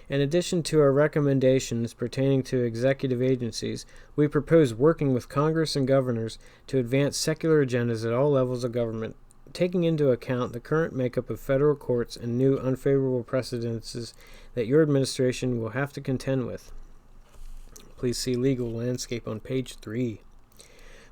In addition to our recommendations pertaining to executive agencies, we propose working with Congress and governors to advance secular agendas at all levels of government, taking into account the current makeup of federal courts and new unfavorable precedences that your administration will have to contend with. Please see Legal Landscape on page 3.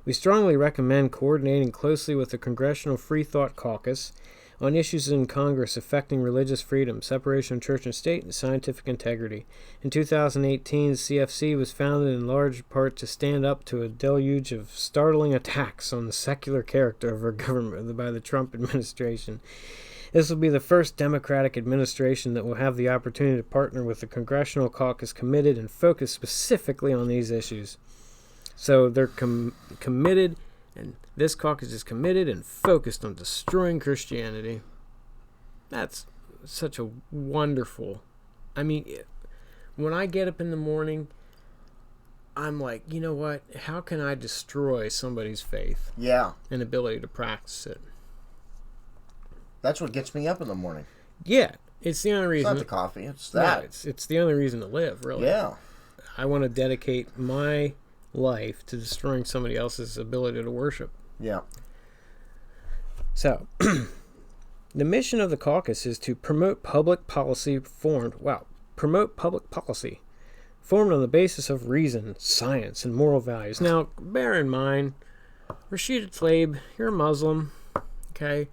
We strongly recommend coordinating closely with the Congressional Free Thought Caucus on issues in Congress affecting religious freedom, separation of church and state, and scientific integrity. In 2018, CFC was founded in large part to stand up to a deluge of startling attacks on the secular character of our government by the Trump administration. This will be the first Democratic administration that will have the opportunity to partner with the Congressional Caucus committed and focused specifically on these issues. So they're committed, and this caucus is committed and focused on destroying Christianity. That's such a wonderful... I mean, when I get up in the morning, I'm like, you know what? How can I destroy somebody's faith? Yeah. And ability to practice it? That's what gets me up in the morning. Yeah. It's the only reason... It's not the coffee. It's that. No, it's the only reason to live, really. Yeah. I want to dedicate my life to destroying somebody else's ability to worship. Yeah. So, the mission of the caucus is to promote public policy formed on the basis of reason, science, and moral values. Now, bear in mind, Rashida Tlaib, you're a Muslim, okay?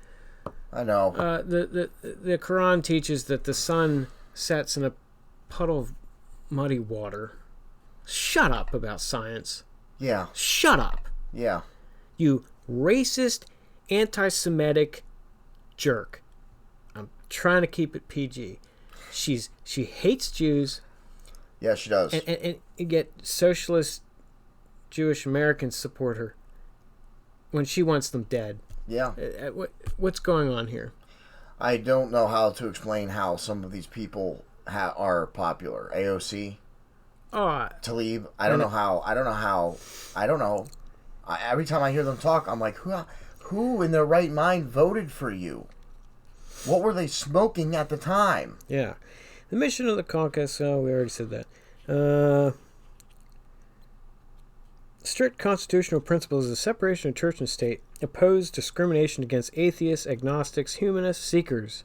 I know. The Quran teaches that the sun sets in a puddle of muddy water. Shut up about science. Yeah. Shut up. Yeah. You racist, anti-Semitic jerk. I'm trying to keep it PG. She hates Jews. Yeah, she does. And yet socialist Jewish Americans support her when she wants them dead. Yeah. What's going on here? I don't know how to explain how some of these people are popular. AOC. Tlaib. I don't know. Every time I hear them talk, I'm like, who in their right mind voted for you? What were they smoking at the time? Yeah. The mission of the caucus, we already said that. Strict constitutional principles of the separation of church and state, oppose discrimination against atheists, agnostics, humanists, seekers.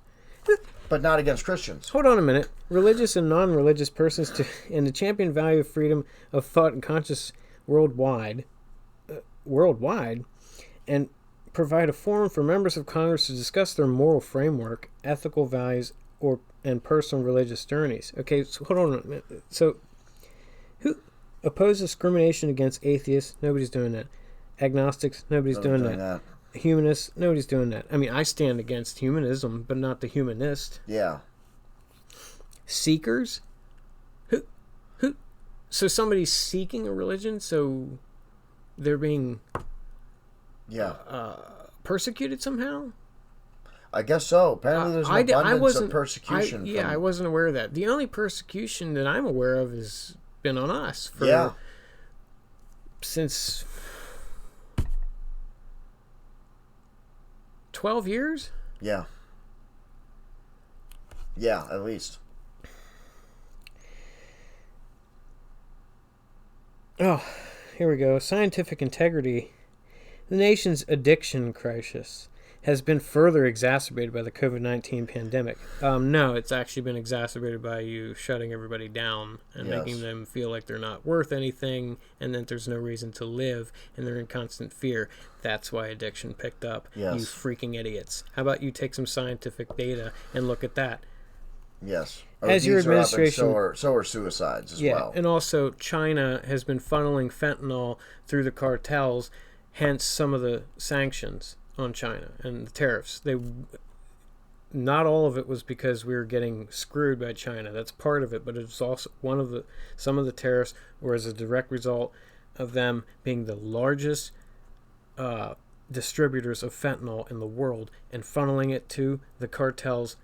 But not against Christians. Hold on a minute. Religious and non-religious persons and to champion value of freedom of thought and conscience worldwide, and provide a forum for members of Congress to discuss their moral framework, ethical values, and personal religious journeys. Okay, so hold on a minute. So, who opposes discrimination against atheists? Nobody's doing that. Agnostics? Nobody's doing that. humanist. Nobody's doing that. I mean, I stand against humanism, but not the humanist. Yeah. Seekers? Who? So somebody's seeking a religion, so they're being persecuted somehow? I guess so. Apparently there's an abundance of persecution. I wasn't aware of that. The only persecution that I'm aware of has been on us since 12 years? Yeah. Yeah, at least. Oh, here we go. Scientific integrity. The nation's addiction crisis has been further exacerbated by the COVID-19 pandemic. No, it's actually been exacerbated by you shutting everybody down and making them feel like they're not worth anything and that there's no reason to live and they're in constant fear. That's why addiction picked up. Yes. You freaking idiots. How about you take some scientific data and look at that? Yes. As your administration, so are suicides as well. And also China has been funneling fentanyl through the cartels, hence some of the sanctions on China and the tariffs. Not all of it was because we were getting screwed by China. That's part of it, but it's also some of the tariffs were as a direct result of them being the largest distributors of fentanyl in the world and funneling it to the cartels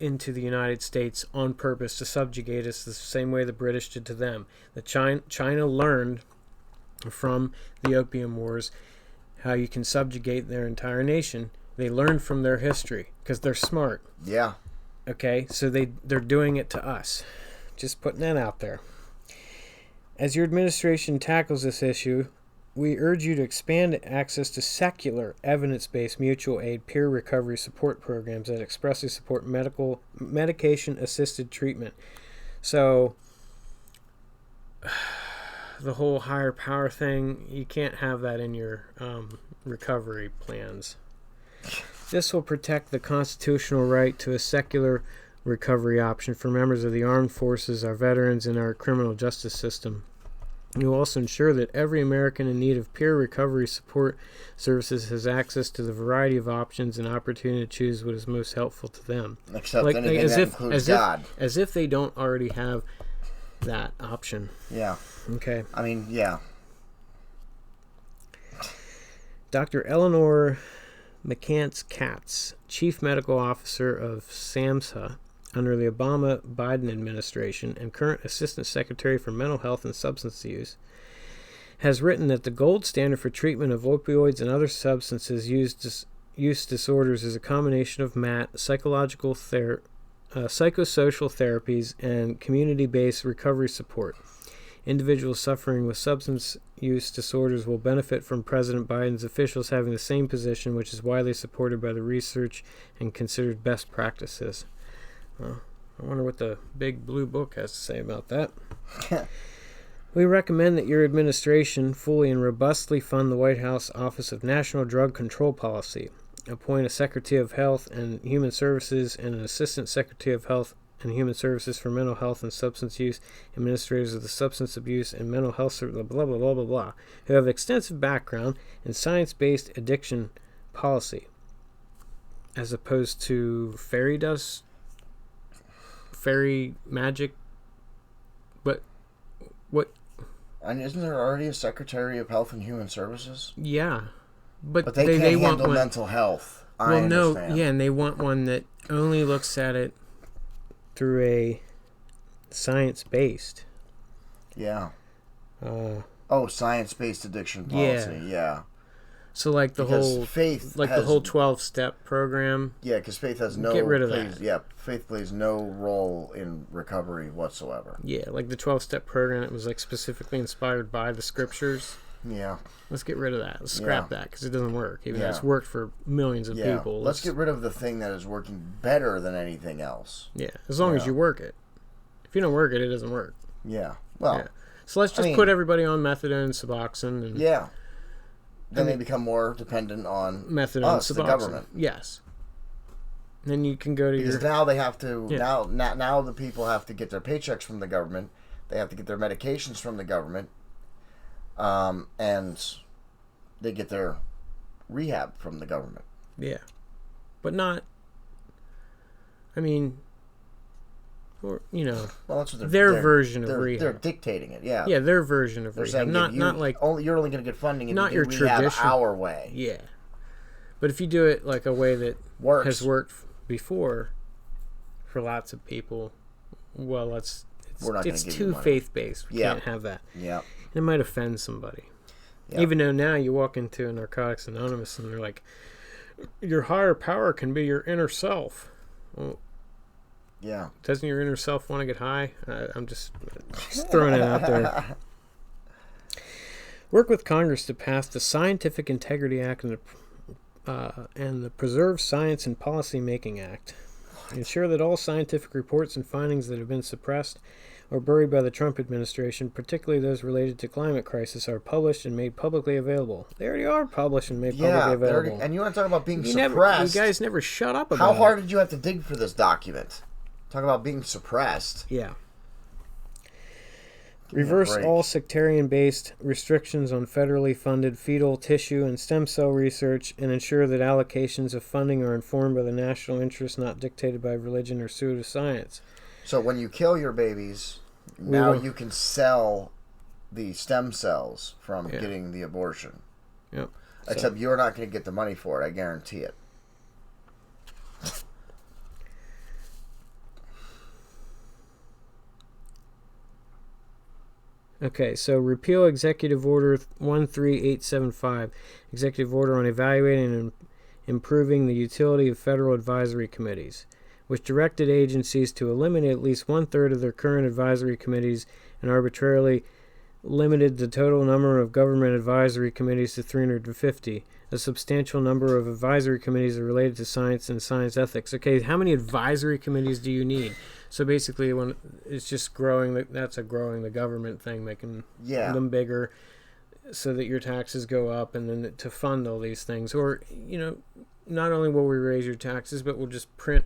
into the United States on purpose to subjugate us the same way the British did to them. China learned from the Opium Wars how you can subjugate their entire nation. They learned from their history because they're smart. Yeah. Okay, so they're doing it to us. Just putting that out there. As your administration tackles this issue, we urge you to expand access to secular, evidence-based mutual aid peer recovery support programs that expressly support medication-assisted treatment. So the whole higher power thing, you can't have that in your recovery plans. This will protect the constitutional right to a secular recovery option for members of the armed forces, our veterans, and our criminal justice system. It will also ensure that every American in need of peer recovery support services has access to the variety of options and opportunity to choose what is most helpful to them. Except anything that includes God. As if they don't already have that option. Yeah. Okay. I mean, yeah. Dr. Eleanor McCants-Katz, Chief Medical Officer of SAMHSA under the Obama-Biden administration and current Assistant Secretary for Mental Health and Substance Use, has written that the gold standard for treatment of opioids and other substances use disorders is a combination of MAT, psychosocial therapies, and community-based recovery support. Individuals suffering with substance use disorders will benefit from President Biden's officials having the same position, which is widely supported by the research and considered best practices. I wonder what the big blue book has to say about that. We recommend that your administration fully and robustly fund the White House Office of National Drug Control Policy, appoint a Secretary of Health and Human Services and an Assistant Secretary of Health and Human Services for Mental Health and Substance Use, administrators of the Substance Abuse and Mental Health blah, blah, blah, blah, blah, blah, who have extensive background in science-based addiction policy, as opposed to fairy dust, fairy magic. What? And isn't there already a Secretary of Health and Human Services? Yeah. But they can't handle mental health. I understand. No, yeah, and they want one that only looks at it through a science-based. Yeah. Science-based addiction policy. Yeah. So like the whole 12-step program. Yeah, because Faith has no. Get rid of that. Yeah, Faith plays no role in recovery whatsoever. Yeah, like the 12-step program. It was like specifically inspired by the scriptures. Yeah. Let's get rid of that. Let's scrap that because it doesn't work. Even though it's worked for millions of people. Let's get rid of the thing that is working better than anything else. Yeah, as long as you work it. If you don't work it, it doesn't work. Yeah. Well. Yeah. So let's just put everybody on methadone, Suboxone, and then they become more dependent on methadone, us, the government. Yes. Then you can go to because now they have to now the people have to get their paychecks from the government. They have to get their medications from the government. And they get their rehab from the government. Yeah. But not, I mean, or, you know, well, that's what their version of rehab. They're dictating it, yeah. Yeah, their version of rehab. Not like... You're only going to get funding if not you do your rehab traditional, our way. Yeah. But if you do it like a way that has worked before for lots of people, well, it's too faith-based. We can't have that. Yeah. It might offend somebody. Yeah. Even though now you walk into a Narcotics Anonymous and they're like, your higher power can be your inner self. Well, yeah. Doesn't your inner self want to get high? I'm just throwing it out there. Work with Congress to pass the Scientific Integrity Act and the Preserve Science and Policy Making Act. Ensure that all scientific reports and findings that have been suppressed or buried by the Trump administration, particularly those related to climate crisis, are published and made publicly available. They already are published and made publicly available. And you want to talk about being suppressed. You guys never shut up about it. How hard did you have to dig for this document? Talk about being suppressed. Yeah. Reverse all sectarian-based restrictions on federally funded fetal tissue and stem cell research, and ensure that allocations of funding are informed by the national interest, not dictated by religion or pseudoscience. So when you kill your babies, now you can sell the stem cells from getting the abortion. Yep. Except you're not going to get the money for it, I guarantee it. Okay, so repeal Executive Order 13875, Executive Order on Evaluating and Improving the Utility of Federal Advisory Committees, which directed agencies to eliminate at least one-third of their current advisory committees and arbitrarily limited the total number of government advisory committees to 350. A substantial number of advisory committees are related to science and science ethics. Okay, how many advisory committees do you need? So basically, when it's just growing, that's a growing the government thing, making them bigger so that your taxes go up, and then to fund all these things. Or, you know, not only will we raise your taxes, but we'll just print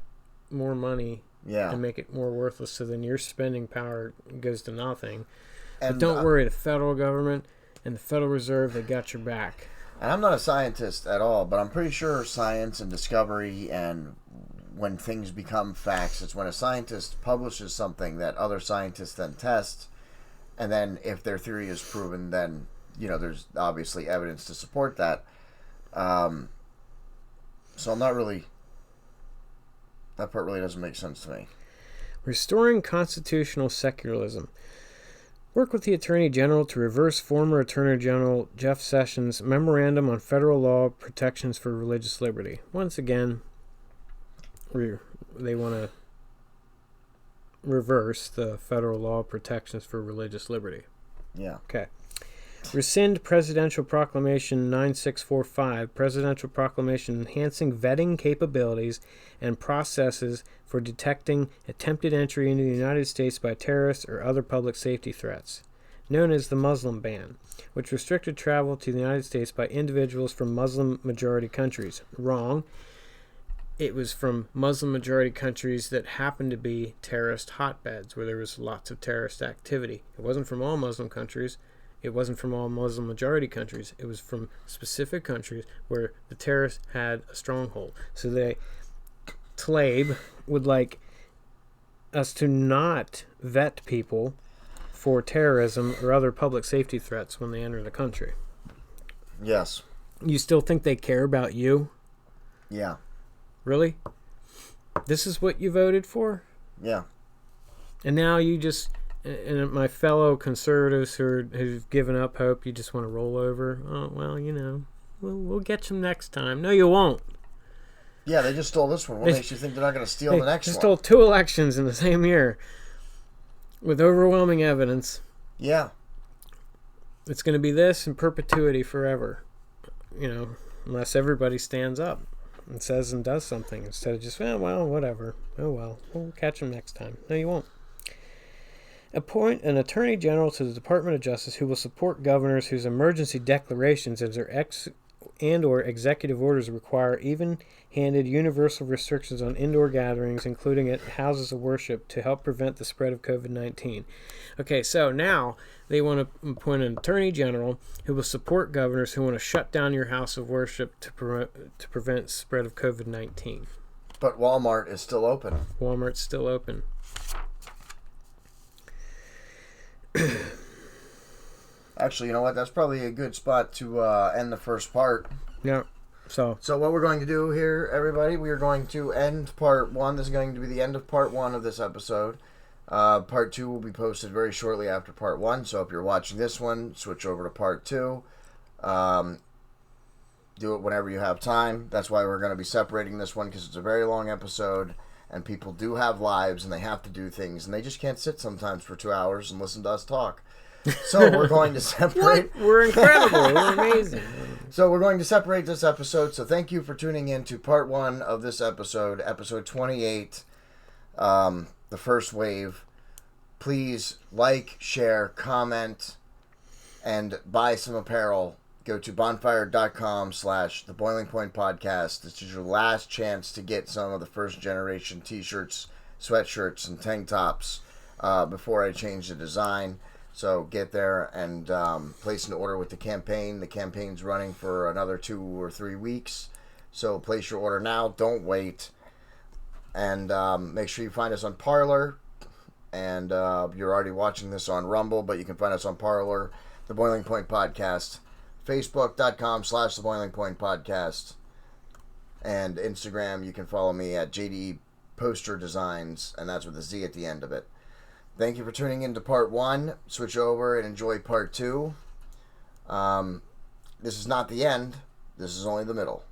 more money and make it more worthless, so then your spending power goes to nothing. And, but don't worry, the federal government and the Federal Reserve, they got your back. And I'm not a scientist at all, but I'm pretty sure science and discovery and when things become facts, it's when a scientist publishes something that other scientists then test, and then if their theory is proven, then, you know, there's obviously evidence to support that. So I'm not really... That part really doesn't make sense to me. Restoring constitutional secularism. Work with the Attorney General to reverse former Attorney General Jeff Sessions' memorandum on federal law protections for religious liberty. Once again, they want to reverse the federal law protections for religious liberty. Yeah. Okay. Rescind Presidential Proclamation 9645, Presidential Proclamation enhancing vetting capabilities and processes for detecting attempted entry into the United States by terrorists or other public safety threats, known as the Muslim ban, which restricted travel to the United States by individuals from Muslim-majority countries. Wrong. It was from Muslim-majority countries that happened to be terrorist hotbeds, where there was lots of terrorist activity. It wasn't from all Muslim countries. It wasn't from all Muslim-majority countries. It was from specific countries where the terrorists had a stronghold. So Tlaib would like us to not vet people for terrorism or other public safety threats when they enter the country. Yes. You still think they care about you? Yeah. Really? This is what you voted for? Yeah. And now you just... And my fellow conservatives who've given up hope, you just want to roll over. Oh, well, you know, we'll get you next time. No, you won't. Yeah, they just stole this one. What makes you think they're not going to steal the next one? They stole 2 elections in the same year with overwhelming evidence. Yeah. It's going to be this in perpetuity forever, you know, unless everybody stands up and says and does something instead of just, well, whatever. Oh, well, we'll catch them next time. No, you won't. Appoint an Attorney General to the Department of Justice who will support governors whose emergency declarations as their and/or executive orders require even-handed universal restrictions on indoor gatherings, including at houses of worship, to help prevent the spread of COVID-19. Okay, so now they want to appoint an attorney general who will support governors who want to shut down your house of worship to prevent spread of COVID-19. But Walmart is still open. Walmart's still open. Actually, you know what? That's probably a good spot to end the first part. Yeah. So what we're going to do here, everybody, we are going to end part 1. This is going to be the end of part 1 of this episode. Part 2 will be posted very shortly after part 1. So if you're watching this one, switch over to part 2. Do it whenever you have time. That's why we're going to be separating this one, because it's a very long episode, and people do have lives, and they have to do things, and they just can't sit sometimes for 2 hours and listen to us talk. So we're going to separate. What? We're incredible. We're amazing. So we're going to separate this episode. So thank you for tuning in to part 1 of this episode, episode 28, the first wave. Please like, share, comment, and buy some apparel. Go to bonfire.com/The Boiling Point Podcast. This is your last chance to get some of the first generation t-shirts, sweatshirts, and tank tops before I change the design. So get there and place an order with the campaign. The campaign's running for another 2 or 3 weeks. So place your order now. Don't wait. And make sure you find us on Parler. And you're already watching this on Rumble, but you can find us on Parler, The Boiling Point Podcast. Facebook.com/The Boiling Point Podcast. And Instagram, you can follow me at JDEDESIGNz, and that's with a Z at the end of it. Thank you for tuning in to part 1. Switch over and enjoy part 2. This is not the end. This is only the middle.